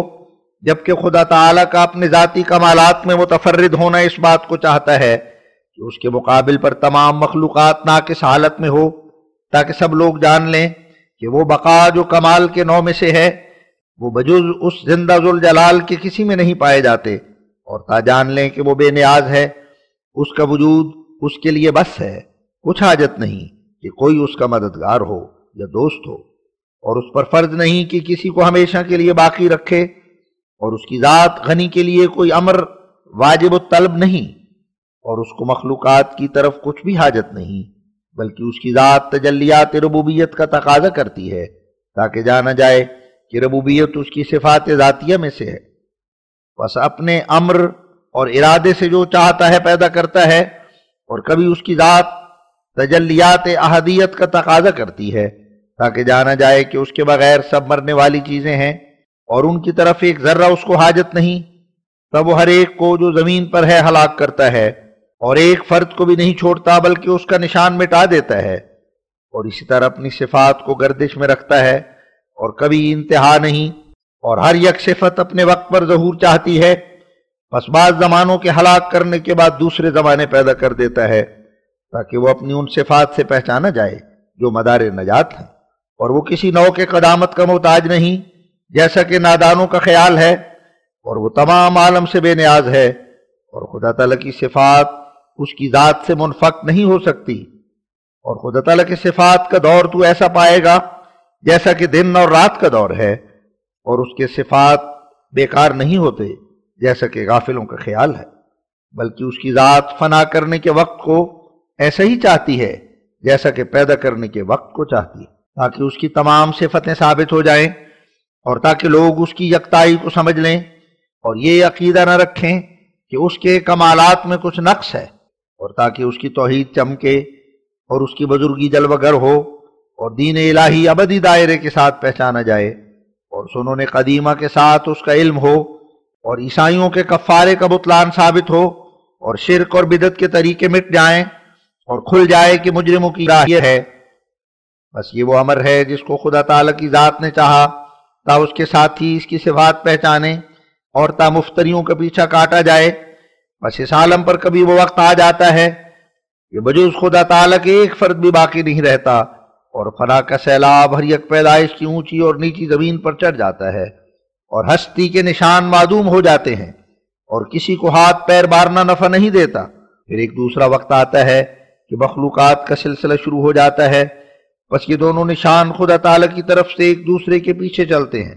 جبکہ خدا تعالیٰ کا اپنے ذاتی کمالات میں متفرد ہونا اس بات کو چاہتا ہے کہ اس کے مقابل پر تمام مخلوقات ناقص حالت میں ہو، تاکہ سب لوگ جان لیں کہ وہ بقا جو کمال کے نو میں سے ہے وہ بجز اس زندہ ذوالجلال کے کسی میں نہیں پائے جاتے، اور تا جان لیں کہ وہ بے نیاز ہے، اس کا وجود اس کے لیے بس ہے، کچھ حاجت نہیں کہ کوئی اس کا مددگار ہو یا دوست ہو، اور اس پر فرض نہیں کہ کسی کو ہمیشہ کے لیے باقی رکھے، اور اس کی ذات غنی کے لیے کوئی امر واجب الطلب نہیں، اور اس کو مخلوقات کی طرف کچھ بھی حاجت نہیں، بلکہ اس کی ذات تجلیات ربوبیت کا تقاضا کرتی ہے تاکہ جانا جائے کہ ربوبیت اس کی صفات ذاتیہ میں سے ہے۔ بس اپنے امر اور ارادے سے جو چاہتا ہے پیدا کرتا ہے، اور کبھی اس کی ذات تجلیات احدیت کا تقاضا کرتی ہے تاکہ جانا جائے کہ اس کے بغیر سب مرنے والی چیزیں ہیں، اور ان کی طرف ایک ذرہ اس کو حاجت نہیں۔ تب وہ ہر ایک کو جو زمین پر ہے ہلاک کرتا ہے، اور ایک فرد کو بھی نہیں چھوڑتا بلکہ اس کا نشان مٹا دیتا ہے، اور اسی طرح اپنی صفات کو گردش میں رکھتا ہے اور کبھی انتہا نہیں، اور ہر یک صفت اپنے وقت پر ظہور چاہتی ہے، پس بعض زمانوں کے ہلاک کرنے کے بعد دوسرے زمانے پیدا کر دیتا ہے تاکہ وہ اپنی ان صفات سے پہچانا جائے جو مدار نجات ہیں، اور وہ کسی نوع کے قدامت کا محتاج نہیں جیسا کہ نادانوں کا خیال ہے، اور وہ تمام عالم سے بے نیاز ہے، اور خدا تعالیٰ کی صفات اس کی ذات سے منفک نہیں ہو سکتی، اور خدا تعالیٰ کے صفات کا دور تو ایسا پائے گا جیسا کہ دن اور رات کا دور ہے، اور اس کے صفات بیکار نہیں ہوتے جیسا کہ غافلوں کا خیال ہے، بلکہ اس کی ذات فنا کرنے کے وقت کو ایسا ہی چاہتی ہے جیسا کہ پیدا کرنے کے وقت کو چاہتی ہے، تاکہ اس کی تمام صفتیں ثابت ہو جائیں اور تاکہ لوگ اس کی یکتائی کو سمجھ لیں اور یہ عقیدہ نہ رکھیں کہ اس کے کمالات میں کچھ نقص ہے، اور تاکہ اس کی توحید چمکے اور اس کی بزرگی جلوہ گر ہو اور دین الہی ابدی دائرے کے ساتھ پہچانا جائے، اور سنن قدیمہ کے ساتھ اس کا علم ہو، اور عیسائیوں کے کفارے کا بطلان ثابت ہو، اور شرک اور بدعت کے طریقے مٹ جائیں، اور کھل جائے کہ مجرموں کی راہ یہ ہے۔ بس یہ وہ امر ہے جس کو خدا تعالیٰ کی ذات نے چاہا، تا اس کے ساتھی اس کی صفات پہچانے اور تا مفتریوں کا پیچھا کاٹا جائے۔ بس اس عالم پر کبھی وہ وقت آ جاتا ہے کہ بجز خدا تعالیٰ کے ایک فرد بھی باقی نہیں رہتا، اور فنا کا سیلاب ہر یک پیدائش کی اونچی اور نیچی زمین پر چڑھ جاتا ہے، اور ہستی کے نشان معدوم ہو جاتے ہیں، اور کسی کو ہاتھ پیر مارنا نفع نہیں دیتا۔ پھر ایک دوسرا وقت آتا ہے کہ مخلوقات کا سلسلہ شروع ہو جاتا ہے، بس یہ دونوں نشان خدا تعالیٰ کی طرف سے ایک دوسرے کے پیچھے چلتے ہیں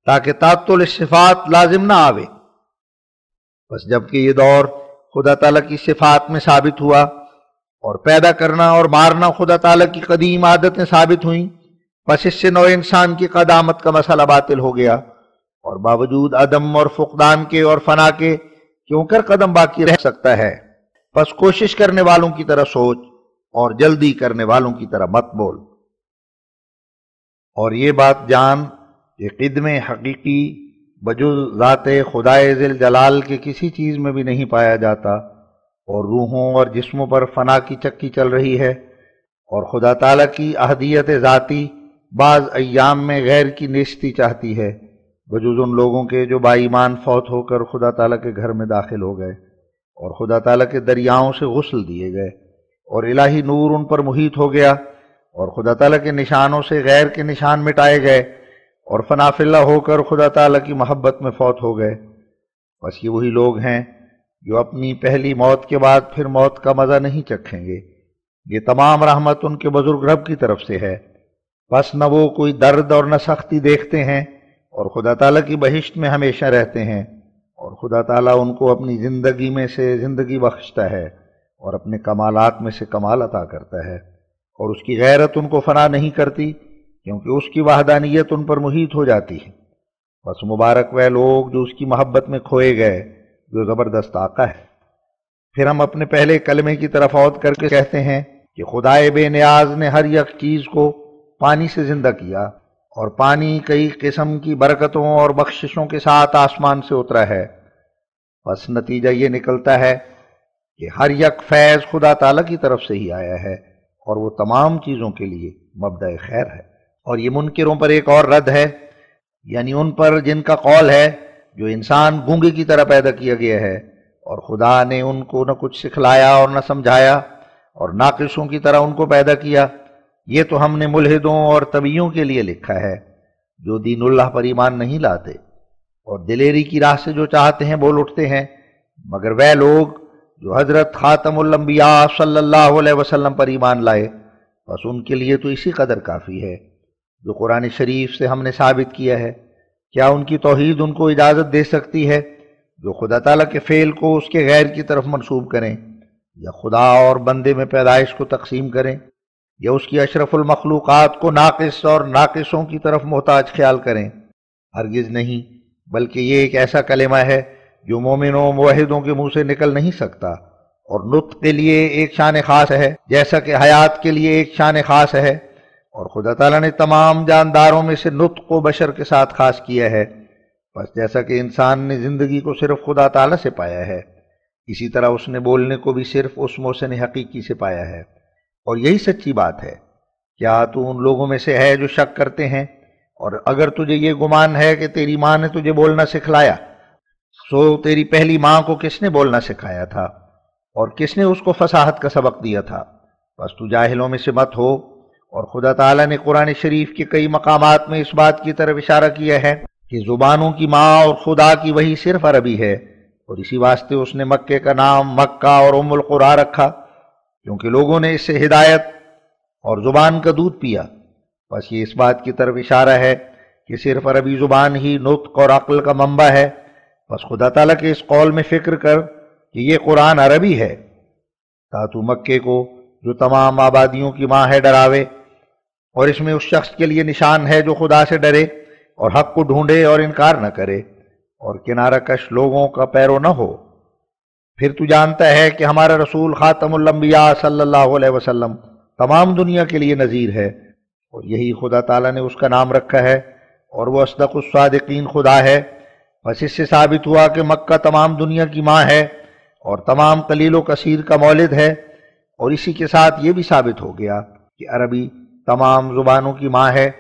تاکہ تعطل صفات لازم نہ آوے۔ بس جب کہ یہ دور خدا تعالیٰ کی صفات میں ثابت ہوا اور پیدا کرنا اور مارنا خدا تعالیٰ کی قدیم عادتیں ثابت ہوئیں، بس اس سے نوع انسان کی قدامت کا مسئلہ باطل ہو گیا، اور باوجود عدم اور فقدان کے اور فنا کے کیوں کر قدم باقی رہ سکتا ہے۔ بس کوشش کرنے والوں کی طرح سوچ اور جلدی کرنے والوں کی طرح مت بول، اور یہ بات جان کہ قدم حقیقی بجز ذات خدائے ذل جلال کے کسی چیز میں بھی نہیں پایا جاتا، اور روحوں اور جسموں پر فنا کی چکی چل رہی ہے، اور خدا تعالیٰ کی احدیت ذاتی بعض ایام میں غیر کی نیستی چاہتی ہے، بجز ان لوگوں کے جو با ایمان فوت ہو کر خدا تعالیٰ کے گھر میں داخل ہو گئے اور خدا تعالیٰ کے دریاؤں سے غسل دیے گئے، اور الہی نور ان پر محیط ہو گیا، اور خدا تعالیٰ کے نشانوں سے غیر کے نشان مٹائے گئے، اور فنا فی اللہ ہو کر خدا تعالیٰ کی محبت میں فوت ہو گئے۔ بس یہ وہی لوگ ہیں جو اپنی پہلی موت کے بعد پھر موت کا مزہ نہیں چکھیں گے۔ یہ تمام رحمت ان کے بزرگ رب کی طرف سے ہے، بس نہ وہ کوئی درد اور نہ سختی دیکھتے ہیں، اور خدا تعالیٰ کی بہشت میں ہمیشہ رہتے ہیں، اور خدا تعالیٰ ان کو اپنی زندگی میں سے زندگی بخشتا ہے اور اپنے کمالات میں سے کمال عطا کرتا ہے، اور اس کی غیرت ان کو فنا نہیں کرتی کیونکہ اس کی وحدانیت ان پر محیط ہو جاتی ہے۔ بس مبارک وہ لوگ جو اس کی محبت میں کھوئے گئے، جو زبردست آقا ہے۔ پھر ہم اپنے پہلے کلمے کی طرف عود کر کے کہتے ہیں کہ خدائے بے نیاز نے ہر یک چیز کو پانی سے زندہ کیا، اور پانی کئی قسم کی برکتوں اور بخششوں کے ساتھ آسمان سے اترا ہے۔ بس نتیجہ یہ نکلتا ہے کہ ہر یک فیض خدا تعالیٰ کی طرف سے ہی آیا ہے، اور وہ تمام چیزوں کے لیے مبدأ خیر ہے۔ اور یہ منکروں پر ایک اور رد ہے، یعنی ان پر جن کا قول ہے جو انسان گونگے کی طرح پیدا کیا گیا ہے، اور خدا نے ان کو نہ کچھ سکھلایا اور نہ سمجھایا، اور ناقصوں کی طرح ان کو پیدا کیا۔ یہ تو ہم نے ملحدوں اور طبیعیوں کے لیے لکھا ہے جو دین اللہ پر ایمان نہیں لاتے اور دلیری کی راہ سے جو چاہتے ہیں بول اٹھتے ہیں، مگر وہ لوگ جو حضرت خاتم الانبیاء صلی اللہ علیہ وسلم پر ایمان لائے، بس ان کے لیے تو اسی قدر کافی ہے جو قرآن شریف سے ہم نے ثابت کیا ہے۔ کیا ان کی توحید ان کو اجازت دے سکتی ہے جو خدا تعالیٰ کے فعل کو اس کے غیر کی طرف منسوب کریں، یا خدا اور بندے میں پیدائش کو تقسیم کریں، یا اس کی اشرف المخلوقات کو ناقص اور ناقصوں کی طرف محتاج خیال کریں؟ ہرگز نہیں، بلکہ یہ ایک ایسا کلمہ ہے جو مومنوں موحدوں کے منہ سے نکل نہیں سکتا، اور نطق کے لیے ایک شان خاص ہے جیسا کہ حیات کے لیے ایک شان خاص ہے، اور خدا تعالیٰ نے تمام جانداروں میں سے نطق کو بشر کے ساتھ خاص کیا ہے۔ بس جیسا کہ انسان نے زندگی کو صرف خدا تعالیٰ سے پایا ہے، اسی طرح اس نے بولنے کو بھی صرف اس محسن حقیقی سے پایا ہے، اور یہی سچی بات ہے۔ کیا تو ان لوگوں میں سے ہے جو شک کرتے ہیں؟ اور اگر تجھے یہ گمان ہے کہ تیری ماں نے تجھے بولنا سکھلایا، سو تیری پہلی ماں کو کس نے بولنا سکھایا تھا، اور کس نے اس کو فصاحت کا سبق دیا تھا؟ بس تو جاہلوں میں سے مت ہو۔ اور خدا تعالیٰ نے قرآن شریف کے کئی مقامات میں اس بات کی طرف اشارہ کیا ہے کہ زبانوں کی ماں اور خدا کی وحی صرف عربی ہے، اور اسی واسطے اس نے مکے کا نام مکہ اور ام القرا رکھا، کیونکہ لوگوں نے اس سے ہدایت اور زبان کا دودھ پیا۔ بس یہ اس بات کی طرف اشارہ ہے کہ صرف عربی زبان ہی نطق اور عقل کا منبع ہے۔ بس خدا تعالیٰ کے اس قول میں فکر کر کہ یہ قرآن عربی ہے، تا تو مکے کو جو تمام آبادیوں کی ماں ہے ڈراوے، اور اس میں اس شخص کے لیے نشان ہے جو خدا سے ڈرے اور حق کو ڈھونڈے اور انکار نہ کرے اور کنارہ کش لوگوں کا پیرو نہ ہو۔ پھر تو جانتا ہے کہ ہمارا رسول خاتم الانبیاء صلی اللہ علیہ وسلم تمام دنیا کے لیے نذیر ہے، اور یہی خدا تعالیٰ نے اس کا نام رکھا ہے، اور وہ اصدق الصادقین خدا ہے۔ بس اس سے ثابت ہوا کہ مکہ تمام دنیا کی ماں ہے اور تمام قلیل و کثیر کا مولد ہے، اور اسی کے ساتھ یہ بھی ثابت ہو گیا کہ عربی تمام زبانوں کی ماں ہے،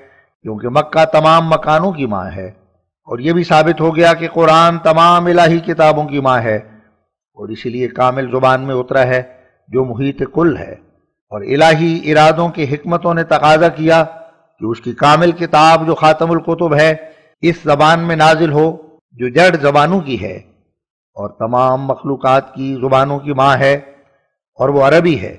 کیونکہ مکہ تمام مکانوں کی ماں ہے، اور یہ بھی ثابت ہو گیا کہ قرآن تمام الہی کتابوں کی ماں ہے، اور اسی لیے کامل زبان میں اترا ہے جو محیط کل ہے، اور الہی ارادوں کی حکمتوں نے تقاضا کیا کہ اس کی کامل کتاب جو خاتم الکتب ہے اس زبان میں نازل ہو جو جڑ زبانوں کی ہے اور تمام مخلوقات کی زبانوں کی ماں ہے، اور وہ عربی ہے۔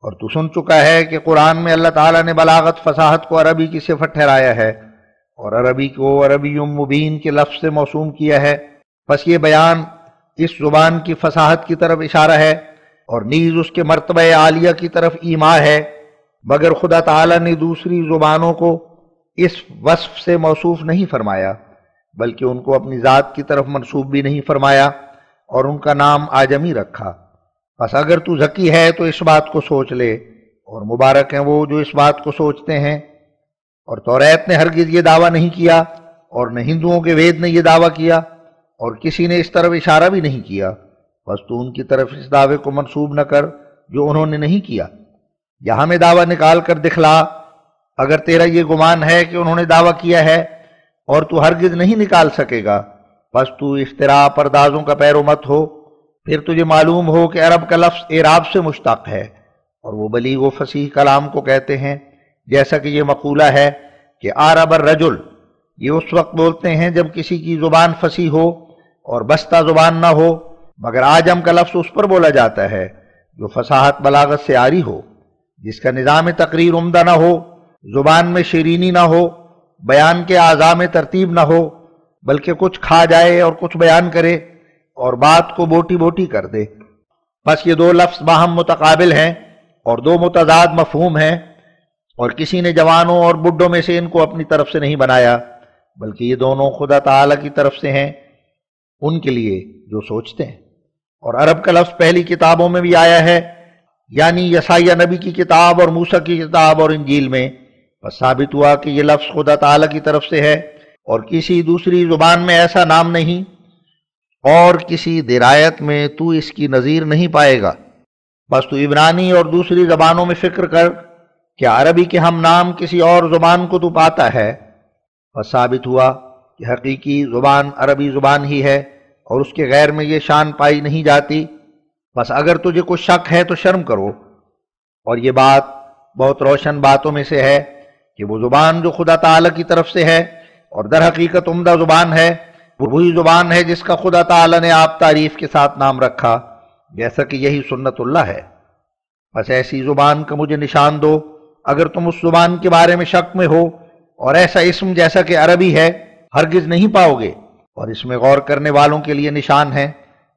اور تو سن چکا ہے کہ قرآن میں اللہ تعالیٰ نے بلاغت فصاحت کو عربی کی صفت ٹھہرایا ہے، اور عربی کو عربی مبین کے لفظ سے موسوم کیا ہے۔ بس یہ بیان اس زبان کی فصاحت کی طرف اشارہ ہے، اور نیز اس کے مرتبہ عالیہ کی طرف ایما ہے، مگر خدا تعالیٰ نے دوسری زبانوں کو اس وصف سے موصوف نہیں فرمایا، بلکہ ان کو اپنی ذات کی طرف منسوب بھی نہیں فرمایا، اور ان کا نام آجمی رکھا۔ بس اگر تو ذکی ہے تو اس بات کو سوچ لے، اور مبارک ہیں وہ جو اس بات کو سوچتے ہیں۔ اور توریت نے ہرگز یہ دعویٰ نہیں کیا، اور نہ ہندوؤں کے وید نے یہ دعویٰ کیا، اور کسی نے اس طرف اشارہ بھی نہیں کیا۔ بس تو ان کی طرف اس دعوے کو منسوب نہ کر جو انہوں نے نہیں کیا، یا ہمیں دعویٰ نکال کر دکھلا اگر تیرا یہ گمان ہے کہ انہوں نے دعویٰ کیا ہے، اور تو ہرگز نہیں نکال سکے گا۔ بس تو افتراء پردازوں کا پیرو مت ہو، پھر تجھے معلوم ہو کہ عرب کا لفظ اعراب سے مشتق ہے، اور وہ بلیغ و فصیح کلام کو کہتے ہیں، جیسا کہ یہ مقولہ ہے کہ عرب الرجل، یہ اس وقت بولتے ہیں جب کسی کی زبان فصیح ہو اور بستہ زبان نہ ہو، مگر آجم کا لفظ اس پر بولا جاتا ہے جو فصاحت بلاغت سے عاری ہو، جس کا نظام تقریر عمدہ نہ ہو، زبان میں شیرینی نہ ہو، بیان کے اعضاء میں ترتیب نہ ہو، بلکہ کچھ کھا جائے اور کچھ بیان کرے اور بات کو بوٹی بوٹی کر دے۔ بس یہ دو لفظ باہم متقابل ہیں اور دو متضاد مفہوم ہیں، اور کسی نے جوانوں اور بڈھوں میں سے ان کو اپنی طرف سے نہیں بنایا، بلکہ یہ دونوں خدا تعالیٰ کی طرف سے ہیں ان کے لیے جو سوچتے ہیں۔ اور عرب کا لفظ پہلی کتابوں میں بھی آیا ہے، یعنی یسایہ نبی کی کتاب اور موسیٰ کی کتاب اور انجیل میں۔ بس ثابت ہوا کہ یہ لفظ خدا تعالیٰ کی طرف سے ہے، اور کسی دوسری زبان میں ایسا نام نہیں، اور کسی درایت میں تو اس کی نظیر نہیں پائے گا۔ بس تو عبرانی اور دوسری زبانوں میں فکر کر کہ عربی کے ہم نام کسی اور زبان کو تو پاتا ہے۔ بس ثابت ہوا کہ حقیقی زبان عربی زبان ہی ہے، اور اس کے غیر میں یہ شان پائی نہیں جاتی۔ بس اگر تجھے کچھ شک ہے تو شرم کرو، اور یہ بات بہت روشن باتوں میں سے ہے کہ وہ زبان جو خدا تعالیٰ کی طرف سے ہے اور در حقیقت عمدہ زبان ہے، وہ وہی زبان ہے جس کا خدا تعالیٰ نے آپ تعریف کے ساتھ نام رکھا، جیسا کہ یہی سنت اللہ ہے۔ بس ایسی زبان کا مجھے نشان دو اگر تم اس زبان کے بارے میں شک میں ہو، اور ایسا اسم جیسا کہ عربی ہے ہرگز نہیں پاؤ گے، اور اس میں غور کرنے والوں کے لیے نشان ہے۔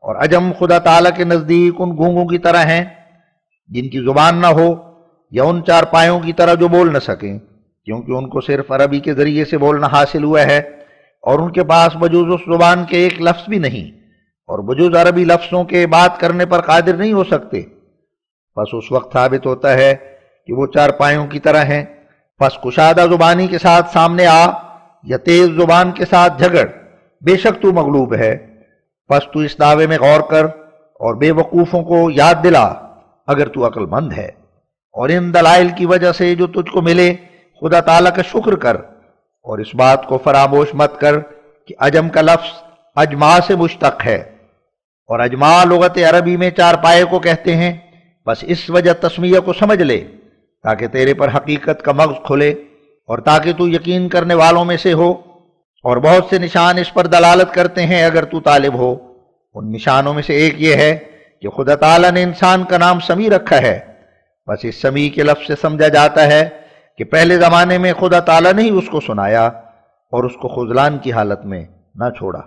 اور عجم خدا تعالیٰ کے نزدیک ان گونگوں کی طرح ہیں جن کی زبان نہ ہو، یا ان چار پایوں کی طرح جو بول نہ سکیں، کیونکہ ان کو صرف عربی کے ذریعے سے بولنا حاصل ہوا ہے، اور ان کے پاس بجوز اس زبان کے ایک لفظ بھی نہیں، اور بجوز عربی لفظوں کے بات کرنے پر قادر نہیں ہو سکتے۔ بس اس وقت ثابت ہوتا ہے کہ وہ چار پایوں کی طرح ہیں۔ بس کشادہ زبانی کے ساتھ سامنے آ، یا تیز زبان کے ساتھ جھگڑ، بے شک تو مغلوب ہے۔ بس تو اس دعوے میں غور کر اور بے وقوفوں کو یاد دلا اگر تو عقل مند ہے، اور ان دلائل کی وجہ سے جو تجھ کو ملے خدا تعالیٰ کا شکر کر، اور اس بات کو فراموش مت کر کہ عجم کا لفظ اجما سے مشتق ہے، اور اجما لغت عربی میں چار پائے کو کہتے ہیں۔ بس اس وجہ تسمیہ کو سمجھ لے تاکہ تیرے پر حقیقت کا مغز کھلے، اور تاکہ تو یقین کرنے والوں میں سے ہو، اور بہت سے نشان اس پر دلالت کرتے ہیں اگر تو طالب ہو، ان نشانوں میں سے ایک یہ ہے کہ خدا تعالیٰ نے انسان کا نام سمیع رکھا ہے، بس اس سمیع کے لفظ سے سمجھا جاتا ہے کہ پہلے زمانے میں خدا تعالیٰ نے ہی اس کو سنایا اور اس کو خذلان کی حالت میں نہ چھوڑا۔